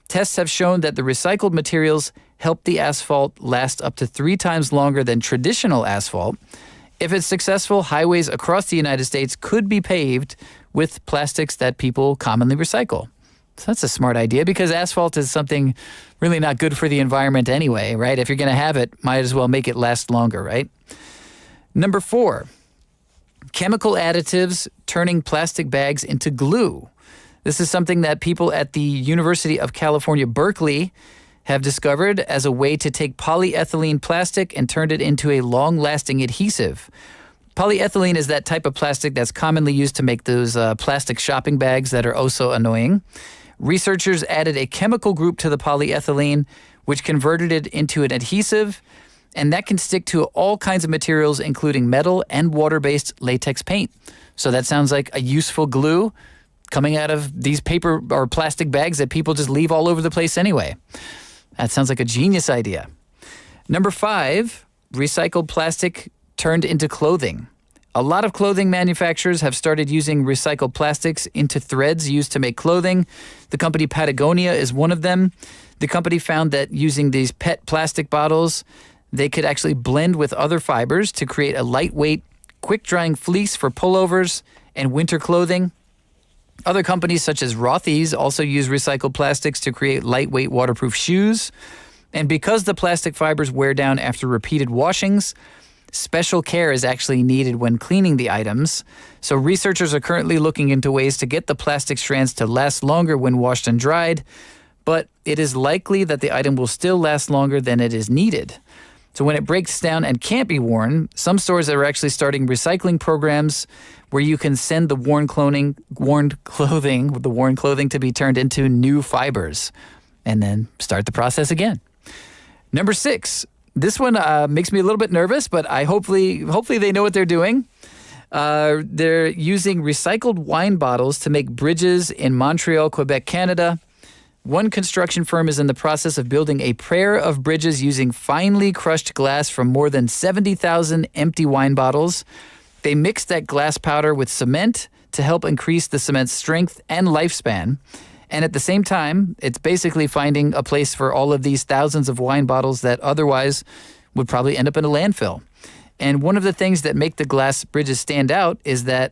Speaker 3: Tests have shown that the recycled materials help the asphalt last up to 3 times longer than traditional asphalt. If it's successful, highways across the United States could be paved with plastics that people commonly recycle. So that's a smart idea because asphalt is something really not good for the environment anyway, right? If you're going to have it, might as well make it last longer, right? Number 4, chemical additives turning plastic bags into glue. This is something that people at the University of California, Berkeley, have discovered as a way to take polyethylene plastic and turn it into a long-lasting adhesive. Polyethylene is that type of plastic that's commonly used to make those plastic shopping bags that are oh so annoying. Researchers added a chemical group to the polyethylene, which converted it into an adhesive, and that can stick to all kinds of materials, including metal and water-based latex paint. So that sounds like a useful glue coming out of these paper or plastic bags that people just leave all over the place anyway. That sounds like a genius idea. Number 5, recycled plastic turned into clothing. A lot of clothing manufacturers have started using recycled plastics into threads used to make clothing. The company Patagonia is one of them. The company found that using these PET plastic bottles, they could actually blend with other fibers to create a lightweight, quick-drying fleece for pullovers and winter clothing. Other companies such as Rothy's also use recycled plastics to create lightweight waterproof shoes. And because the plastic fibers wear down after repeated washings, special care is actually needed when cleaning the items. So researchers are currently looking into ways to get the plastic strands to last longer when washed and dried, but it is likely that the item will still last longer than it is needed. So when it breaks down and can't be worn, some stores are actually starting recycling programs where you can send the worn clothing to be turned into new fibers and then start the process again. Number 6, this one makes me a little bit nervous, but hopefully they know what they're doing. They're using recycled wine bottles to make bridges in Montreal, Quebec, Canada. One construction firm is in the process of building a pair of bridges using finely crushed glass from more than 70,000 empty wine bottles. They mix that glass powder with cement to help increase the cement's strength and lifespan. And at the same time, it's basically finding a place for all of these thousands of wine bottles that otherwise would probably end up in a landfill. And one of the things that make the glass bridges stand out is that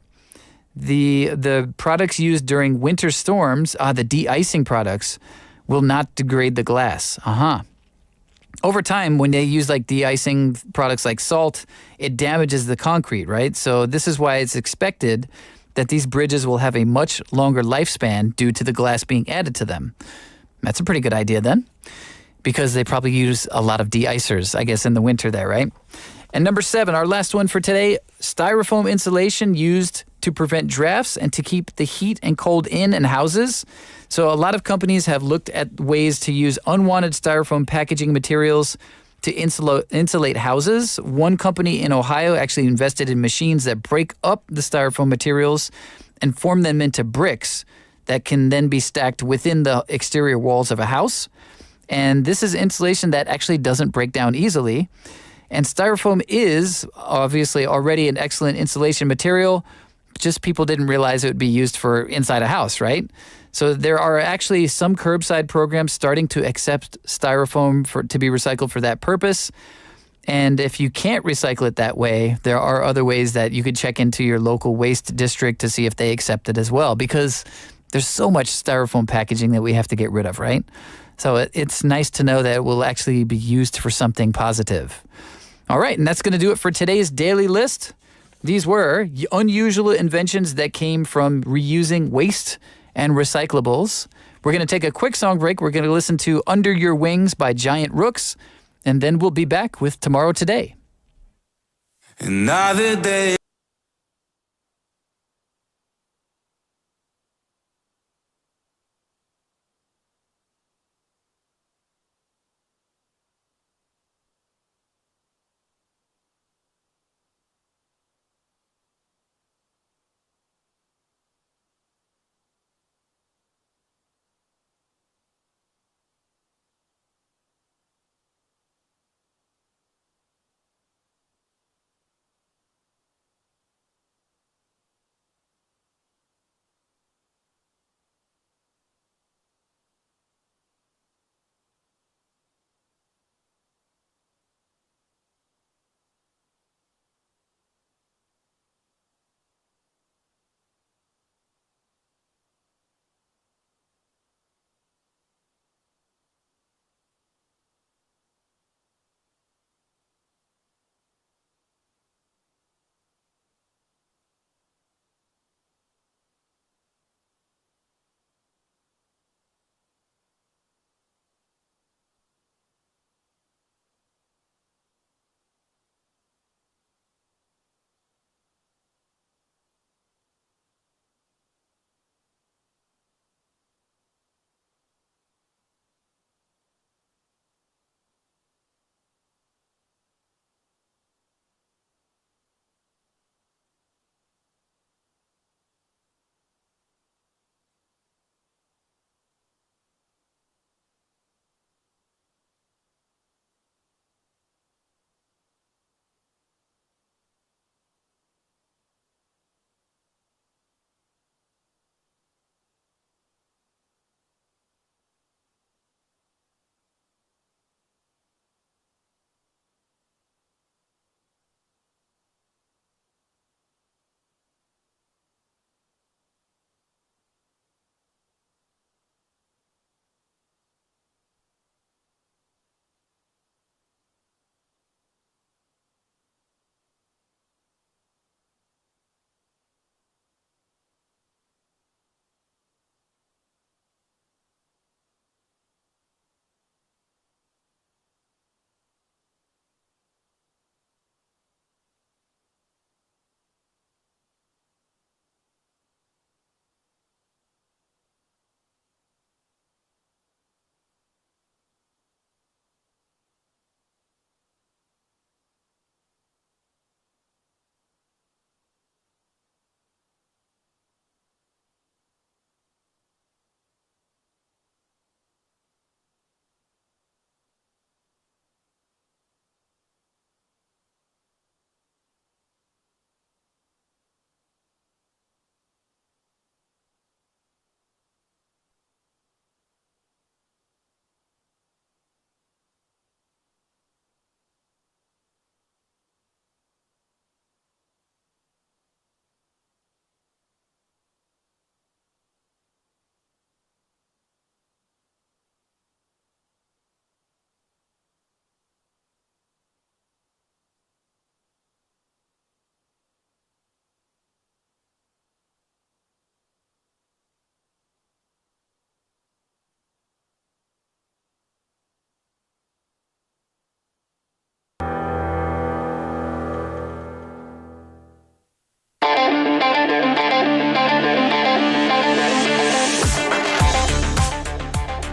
Speaker 3: the products used during winter storms, the de-icing products, will not degrade the glass. Over time, when they use like de-icing products like salt, it damages the concrete, right? So this is why it's expected that these bridges will have a much longer lifespan due to the glass being added to them. That's a pretty good idea then, because they probably use a lot of de-icers, I guess, in the winter there, right? And number 7, our last one for today, styrofoam insulation used to prevent drafts and to keep the heat and cold in houses. So a lot of companies have looked at ways to use unwanted styrofoam packaging materials to insulate houses. One company in Ohio actually invested in machines that break up the styrofoam materials and form them into bricks that can then be stacked within the exterior walls of a house. And this is insulation that actually doesn't break down easily. And styrofoam is obviously already an excellent insulation material, just people didn't realize it would be used for inside a house, right? So there are actually some curbside programs starting to accept styrofoam to be recycled for that purpose. And if you can't recycle it that way, there are other ways that you could check into your local waste district to see if they accept it as well, because there's so much styrofoam packaging that we have to get rid of, right? So it's nice to know that it will actually be used for something positive. All right, and that's going to do it for today's daily list. These were unusual inventions that came from reusing waste and recyclables. We're going to take a quick song break. We're going to listen to Under Your Wings by Giant Rooks, and then we'll be back with Tomorrow Today.
Speaker 5: Another day.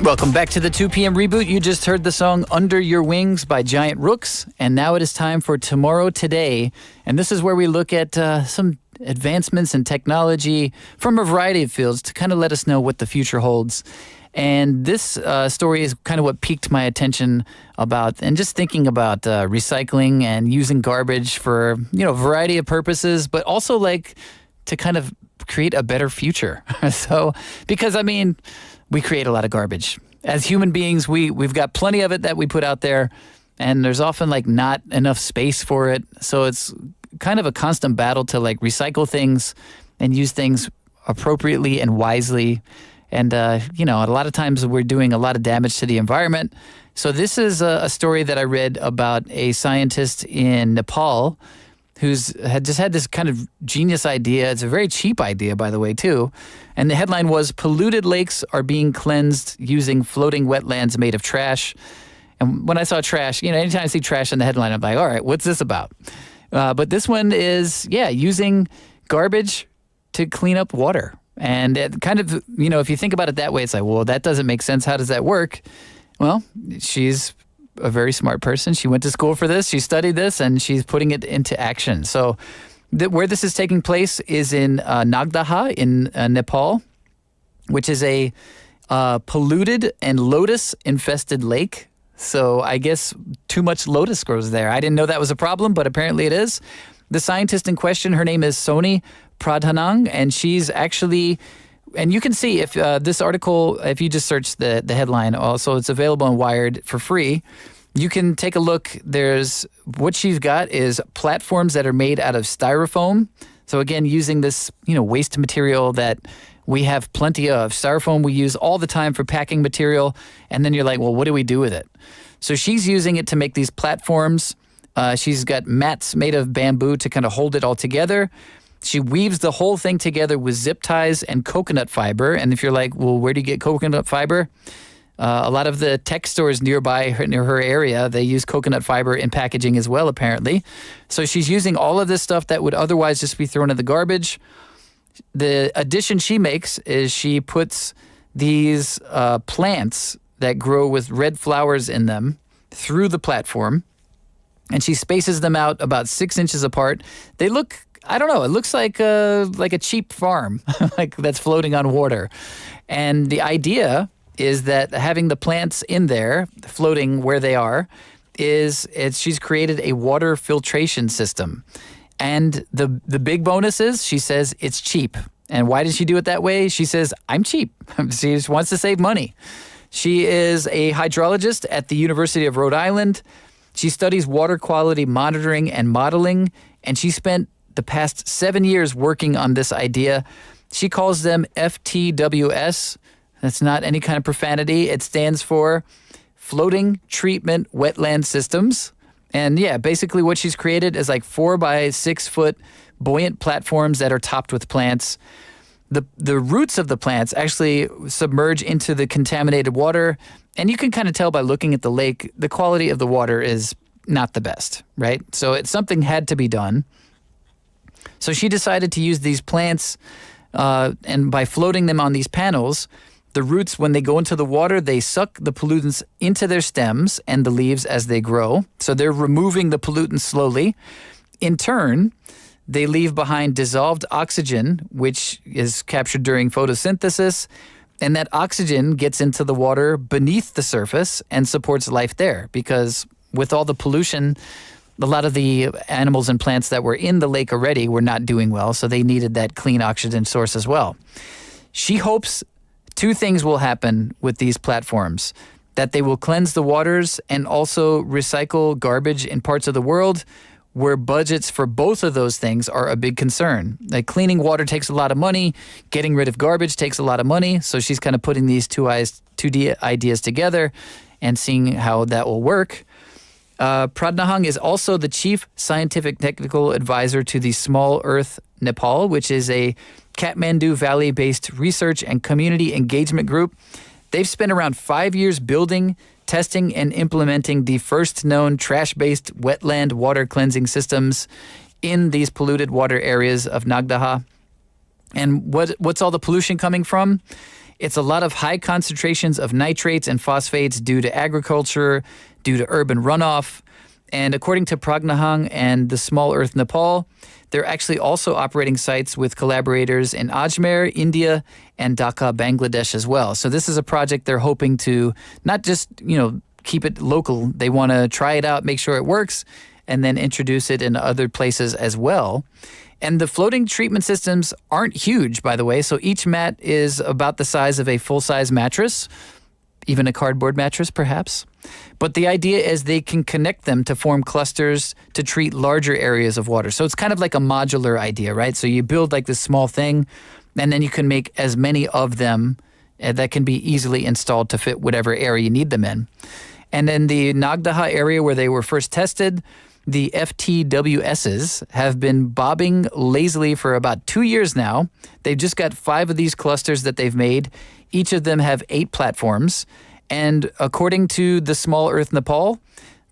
Speaker 3: Welcome back to the 2 p.m. Reboot. You just heard the song Under Your Wings by Giant Rooks. And now it is time for Tomorrow Today. And this is where we look at some advancements in technology from a variety of fields to kind of let us know what the future holds. And this story is kind of what piqued my attention about, and just thinking about recycling and using garbage for, a variety of purposes, but also like to kind of create a better future. Because we create a lot of garbage. As human beings, we've got plenty of it that we put out there, and there's often like not enough space for it. So it's kind of a constant battle to like recycle things and use things appropriately and wisely. And, a lot of times we're doing a lot of damage to the environment. So this is a story that I read about a scientist in Nepal who's had this kind of genius idea. It's a very cheap idea, by the way, too. And the headline was, "Polluted lakes are being cleansed using floating wetlands made of trash." And when I saw trash, anytime I see trash in the headline, I'm like, all right, what's this about? But this one is, using garbage to clean up water. And it kind of, if you think about it that way, it's like, well, that doesn't make sense. How does that work? Well, she's a very smart person. She went to school for this. She studied this, and she's putting it into action. So where this is taking place is in Nagdaha in Nepal, which is a polluted and lotus-infested lake. So I guess too much lotus grows there. I didn't know that was a problem, but apparently it is. The scientist in question, her name is Soni Pradhanang, and she's actually, and you can see if this article, if you just search the headline, also it's available on Wired for free. You can take a look. What she's got is platforms that are made out of styrofoam. So again, using this, waste material that we have plenty of. Styrofoam we use all the time for packing material. And then you're like, well, what do we do with it? So she's using it to make these platforms. She's got mats made of bamboo to kind of hold it all together. She weaves the whole thing together with zip ties and coconut fiber. And if you're like, well, where do you get coconut fiber? A lot of the tech stores near her area, they use coconut fiber in packaging as well, apparently. So she's using all of this stuff that would otherwise just be thrown in the garbage. The addition she makes is she puts these plants that grow with red flowers in them through the platform, and she spaces them out about 6 inches apart. They look, I don't know, it looks like a cheap farm, like that's floating on water. And the idea is that having the plants in there, floating where they are, she's created a water filtration system. And the big bonus is, she says, it's cheap. And why does she do it that way? She says, I'm cheap. She just wants to save money. She is a hydrologist at the University of Rhode Island. She studies water quality monitoring and modeling, and she spent the past 7 years working on this idea. She calls them FTWS. That's not any kind of profanity. It stands for Floating Treatment Wetland Systems. And yeah, basically what she's created is like 4 by 6 foot buoyant platforms that are topped with plants. The roots of the plants actually submerge into the contaminated water. And you can kind of tell by looking at the lake, the quality of the water is not the best, right? So something had to be done. So she decided to use these plants, and by floating them on these panels, the roots, when they go into the water, they suck the pollutants into their stems and the leaves as they grow. So they're removing the pollutants slowly. In turn, they leave behind dissolved oxygen, which is captured during photosynthesis. And that oxygen gets into the water beneath the surface and supports life there. Because with all the pollution, a lot of the animals and plants that were in the lake already were not doing well. So they needed that clean oxygen source as well. She hopes 2 things will happen with these platforms: that they will cleanse the waters and also recycle garbage in parts of the world where budgets for both of those things are a big concern. Like cleaning water takes a lot of money, getting rid of garbage takes a lot of money. So she's kind of putting these 2 ideas together and seeing how that will work. Pradhanang is also the chief scientific technical advisor to the Small Earth Nepal, which is a Kathmandu Valley-based research and community engagement group. They've spent around 5 years building, testing, and implementing the first known trash-based wetland water cleansing systems in these polluted water areas of Nagdaha. And what's all the pollution coming from? It's a lot of high concentrations of nitrates and phosphates due to agriculture, due to urban runoff. And according to Pragnahang and the Small Earth Nepal, they're actually also operating sites with collaborators in Ajmer, India, and Dhaka, Bangladesh as well. So this is a project they're hoping to not just, keep it local. They want to try it out, make sure it works, and then introduce it in other places as well. And the floating treatment systems aren't huge, by the way. So each mat is about the size of a full-size mattress, even a cardboard mattress, perhaps. But the idea is they can connect them to form clusters to treat larger areas of water. So it's kind of like a modular idea, right? So you build like this small thing, and then you can make as many of them that can be easily installed to fit whatever area you need them in. And in the Nagdaha area where they were first tested, the FTWSs have been bobbing lazily for about 2 years now. They've just got 5 of these clusters that they've made. Each of them have 8 platforms. And according to the Small Earth Nepal,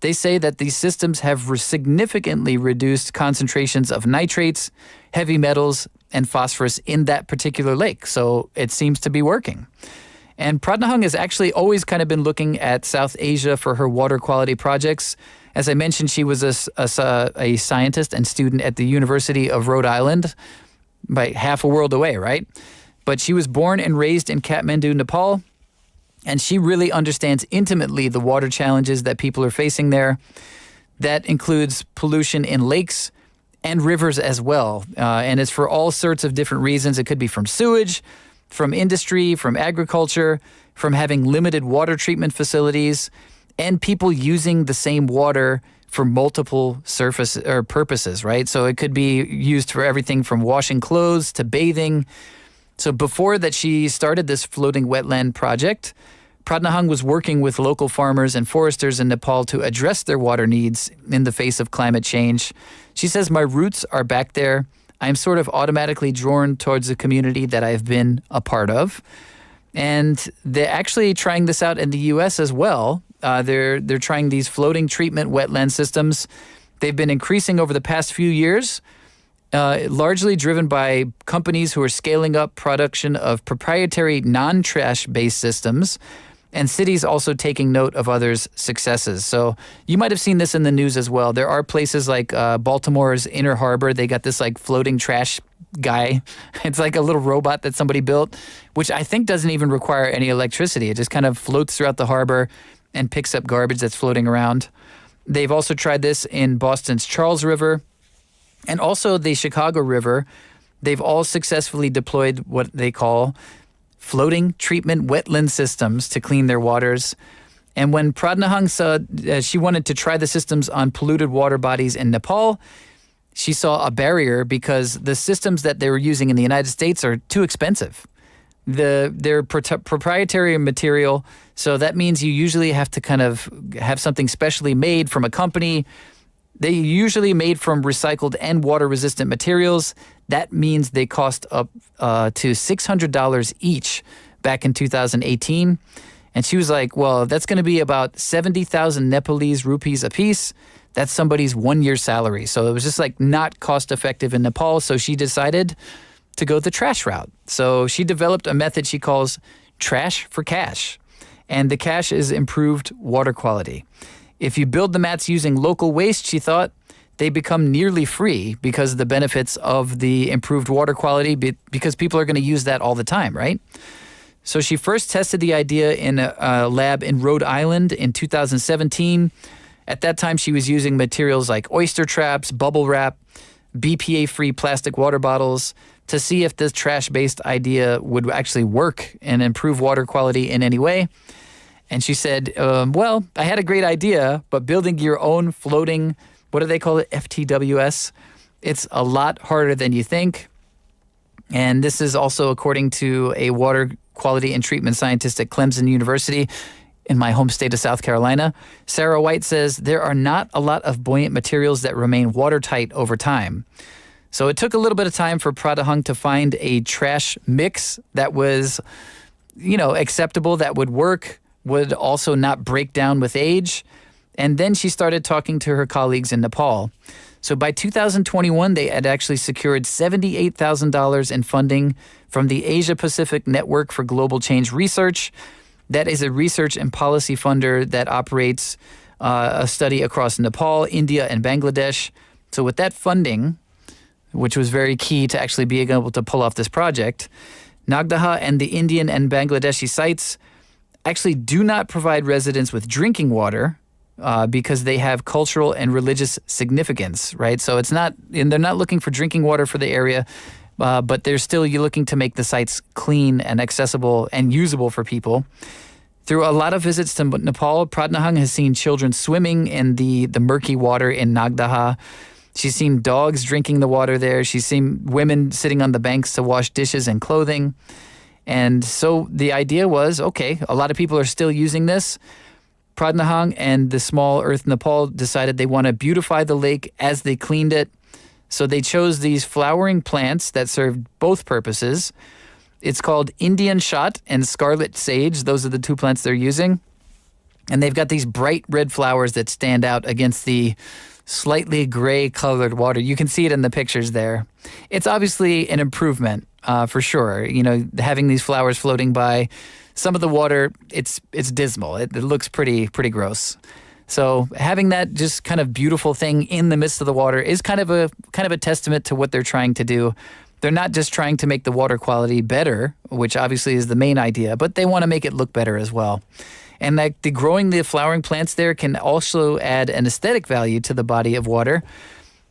Speaker 3: they say that these systems have significantly reduced concentrations of nitrates, heavy metals, and phosphorus in that particular lake. So it seems to be working. And Pragnahang has actually always kind of been looking at South Asia for her water quality projects. As I mentioned, she was a scientist and student at the University of Rhode Island, by half a world away, right? But she was born and raised in Kathmandu, Nepal, and she really understands intimately the water challenges that people are facing there. That includes pollution in lakes and rivers as well. And it's for all sorts of different reasons. It could be from sewage, from industry, from agriculture, from having limited water treatment facilities, and people using the same water for multiple surface or purposes, right? So it could be used for everything from washing clothes to bathing. So before that she started this floating wetland project, Pragnahang was working with local farmers and foresters in Nepal to address their water needs in the face of climate change. She says, "My roots are back there. I'm sort of automatically drawn towards the community that I've been a part of." And they're actually trying this out in the U.S. as well. They're trying these floating treatment wetland systems. They've been increasing over the past few years, largely driven by companies who are scaling up production of proprietary non-trash based systems, and cities also taking note of others' successes. So you might have seen this in the news as well. There are places like Baltimore's Inner Harbor. They got this like floating trash guy. It's like a little robot that somebody built, which I think doesn't even require any electricity. It just kind of floats throughout the harbor and picks up garbage that's floating around. They've also tried this in Boston's Charles River and also the Chicago River. They've all successfully deployed what they call floating treatment wetland systems to clean their waters. And when Pragnahang said she wanted to try the systems on polluted water bodies in Nepal, she saw a barrier because the systems that they were using in the United States are too expensive. They're proprietary material, so that means you usually have to kind of have something specially made from a company. They usually made from recycled and water-resistant materials. That means they cost up to $600 each back in 2018. And she was like, well, that's going to be about 70,000 Nepalese rupees a piece. That's somebody's 1 year salary. So it was just like not cost effective in Nepal. So she decided to go the trash route. So she developed a method she calls trash for cash. And the cash is improved water quality. If you build the mats using local waste, she thought, they become nearly free because of the benefits of the improved water quality, because people are going to use that all the time, right? So she first tested the idea in a lab in Rhode Island in 2017. At that time, she was using materials like oyster traps, bubble wrap, BPA-free plastic water bottles to see if this trash-based idea would actually work and improve water quality in any way. And she said, well, I had a great idea, but building your own floating, what do they call it, FTWS, it's a lot harder than you think. And this is also according to a water quality and treatment scientist at Clemson University in my home state of South Carolina. Sarah White says there are not a lot of buoyant materials that remain watertight over time. So it took a little bit of time for Pragnahang to find a trash mix that was, acceptable, that would work, would also not break down with age. And then she started talking to her colleagues in Nepal. So by 2021, they had actually secured $78,000 in funding from the Asia Pacific Network for Global Change Research. That is a research and policy funder that operates a study across Nepal, India, and Bangladesh. So with that funding, which was very key to actually being able to pull off this project, Nagdaha and the Indian and Bangladeshi sites actually do not provide residents with drinking water because they have cultural and religious significance, right? So it's not, and they're not looking for drinking water for the area, but they're still looking to make the sites clean and accessible and usable for people. Through a lot of visits to Nepal, Pradnahang has seen children swimming in the murky water in Nagdaha. She's seen dogs drinking the water there. She's seen women sitting on the banks to wash dishes and clothing. And so the idea was, okay, a lot of people are still using this. Pradnahang and the Small Earth Nepal decided they want to beautify the lake as they cleaned it. So they chose these flowering plants that served both purposes. It's called Indian shot and scarlet sage. Those are the two plants they're using. And they've got these bright red flowers that stand out against the slightly gray colored water. You can see it in the pictures there. It's obviously an improvement for sure. You know, having these flowers floating by, some of the water, it's dismal. It looks pretty gross. So having that just kind of beautiful thing in the midst of the water is kind of a testament to what they're trying to do. They're not just trying to make the water quality better, which obviously is the main idea, but they want to make it look better as well. And like growing the flowering plants there can also add an aesthetic value to the body of water.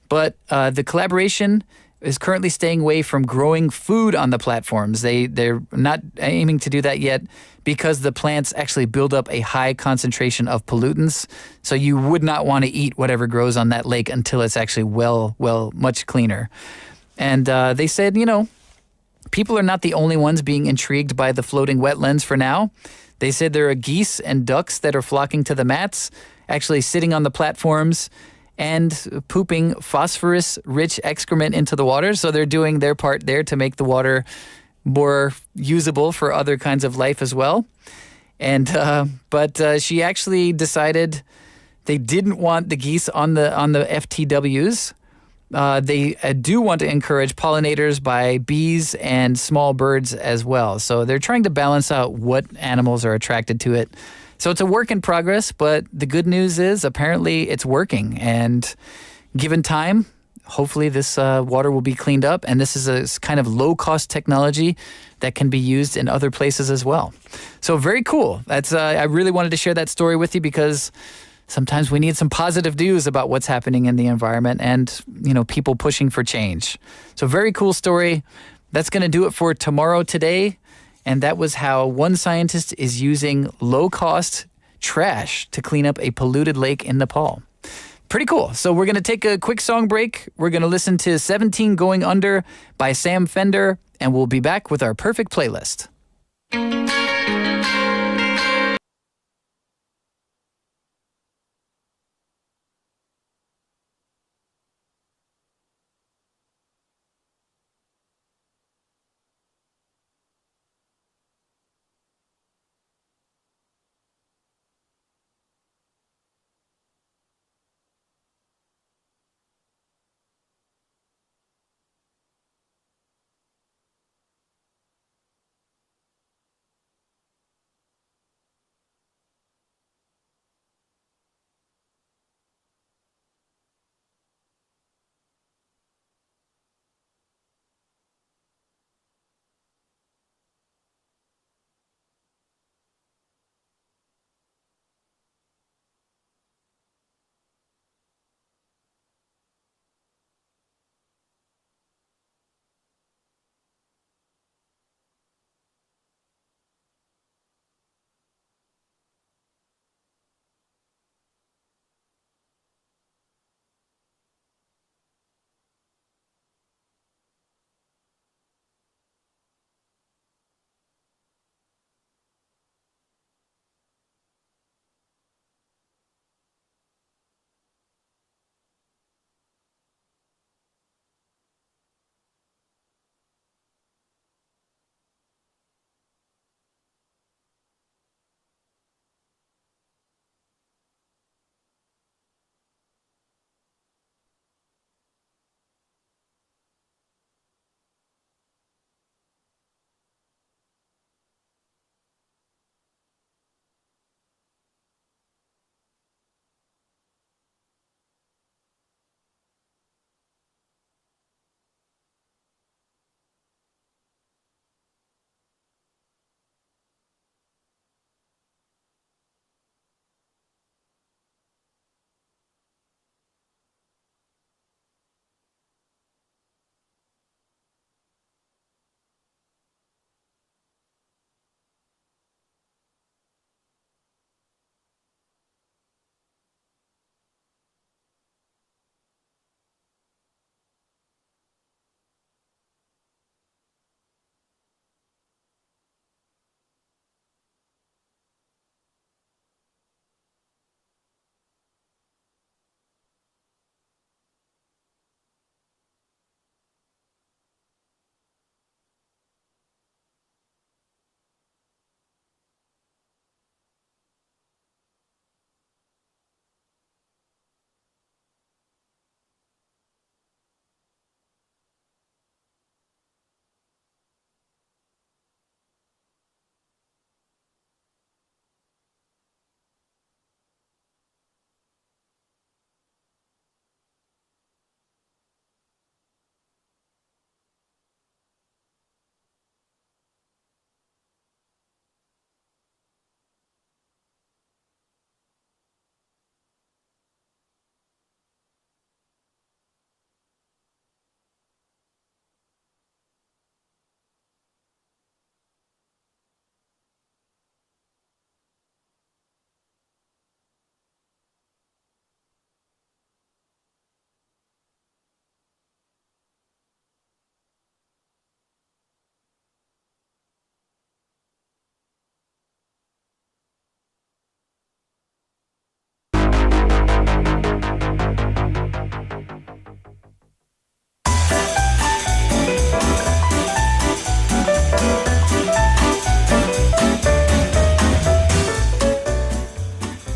Speaker 3: But the collaboration is currently staying away from growing food on the platforms. They're not aiming to do that yet because the plants actually build up a high concentration of pollutants. So you would not want to eat whatever grows on that lake until it's actually much cleaner. And they said, you know, people are not the only ones being intrigued by the floating wetlands for now. They said there are geese and ducks that are flocking to the mats, actually sitting on the platforms and pooping phosphorus-rich excrement into the water. So they're doing their part there to make the water more usable for other kinds of life as well. And but she actually decided they didn't want the geese on the FTWs. They do want to encourage pollinators by bees and small birds as well. So they're trying to balance out what animals are attracted to it. So it's a work in progress, but the good news is apparently it's working. And given time, hopefully this water will be cleaned up. And this is a kind of low-cost technology that can be used in other places as well. So very cool. That's I really wanted to share that story with you because sometimes we need some positive news about what's happening in the environment and, you know, people pushing for change. So very cool story. That's going to do it for Tomorrow Today. And that was how one scientist is using low-cost trash to clean up a polluted lake in Nepal. Pretty cool. So we're going to take a quick song break. We're going to listen to 17 Going Under by Sam Fender, and we'll be back with our perfect playlist.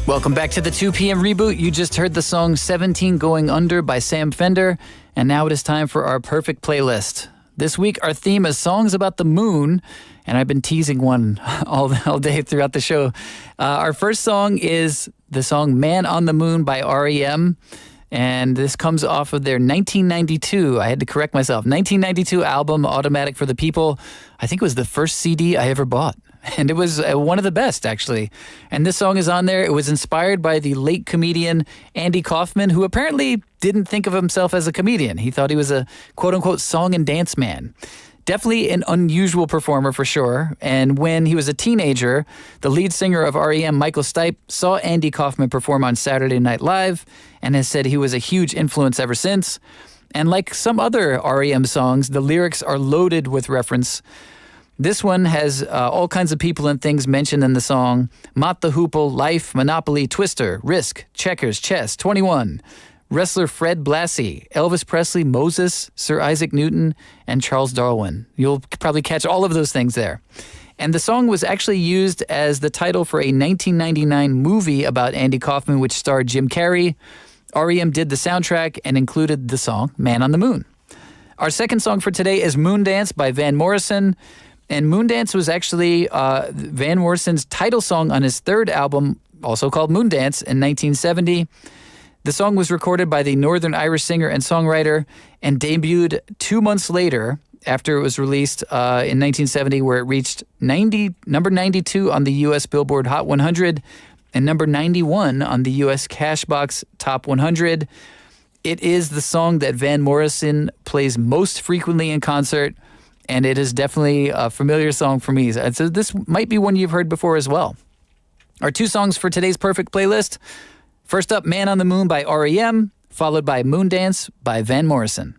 Speaker 3: Welcome back to the 2 p.m. Reboot. You just heard the song 17 Going Under by Sam Fender, and now it is time for our perfect playlist. This week, our theme is songs about the moon, and I've been teasing one all day throughout the show. Our first song is the song Man on the Moon by REM, and this comes off of their 1992, I had to correct myself, 1992 album, Automatic for the People. I think it was the first CD I ever bought. And it was one of the best, actually. And this song is on there. It was inspired by the late comedian Andy Kaufman, who apparently didn't think of himself as a comedian. He thought he was a quote-unquote song and dance man. Definitely an unusual performer for sure. And when he was a teenager, the lead singer of REM, Michael Stipe, saw Andy Kaufman perform on Saturday Night Live and has said he was a huge influence ever since. And like some other REM songs, the lyrics are loaded with reference. This one has all kinds of people and things mentioned in the song. Mott the Hoople, Life, Monopoly, Twister, Risk, Checkers, Chess, 21, wrestler Fred Blassie, Elvis Presley, Moses, Sir Isaac Newton, and Charles Darwin. You'll probably catch all of those things there. And the song was actually used as the title for a 1999 movie about Andy Kaufman, which starred Jim Carrey. REM did the soundtrack and included the song Man on the Moon. Our second song for today is Moondance by Van Morrison. And Moondance was actually Van Morrison's title song on his third album, also called Moondance, in 1970. The song was recorded by the Northern Irish singer and songwriter and debuted 2 months later after it was released in 1970, where it reached number 92 on the U.S. Billboard Hot 100 and number 91 on the U.S. Cashbox Top 100. It is the song that Van Morrison plays most frequently in concert, and it is definitely a familiar song for me. So this might be one you've heard before as well. Our two songs for today's perfect playlist. First up, Man on the Moon by REM, followed by Moondance by Van Morrison.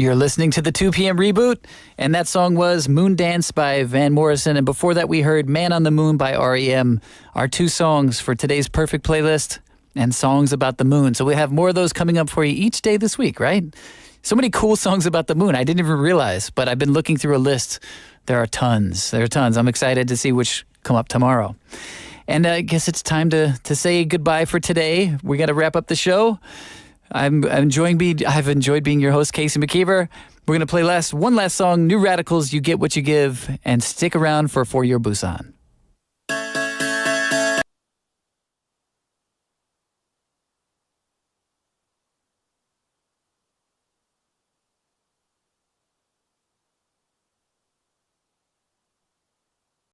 Speaker 3: You're listening to the 2 p.m. Reboot, and that song was Moon Dance by Van Morrison, and before that we heard Man on the Moon by REM, our two songs for today's perfect playlist and songs about the moon. So we have more of those coming up for you each day this week, right? So many cool songs about the moon. I didn't even realize, but I've been looking through a list. There are tons. I'm excited to see which come up tomorrow. And I guess it's time to say goodbye for today. We got to wrap up the show. I've enjoyed being your host, Casey McKeever. We're going to play one last song, New Radicals, You Get What You Give, and stick around for Your Busan.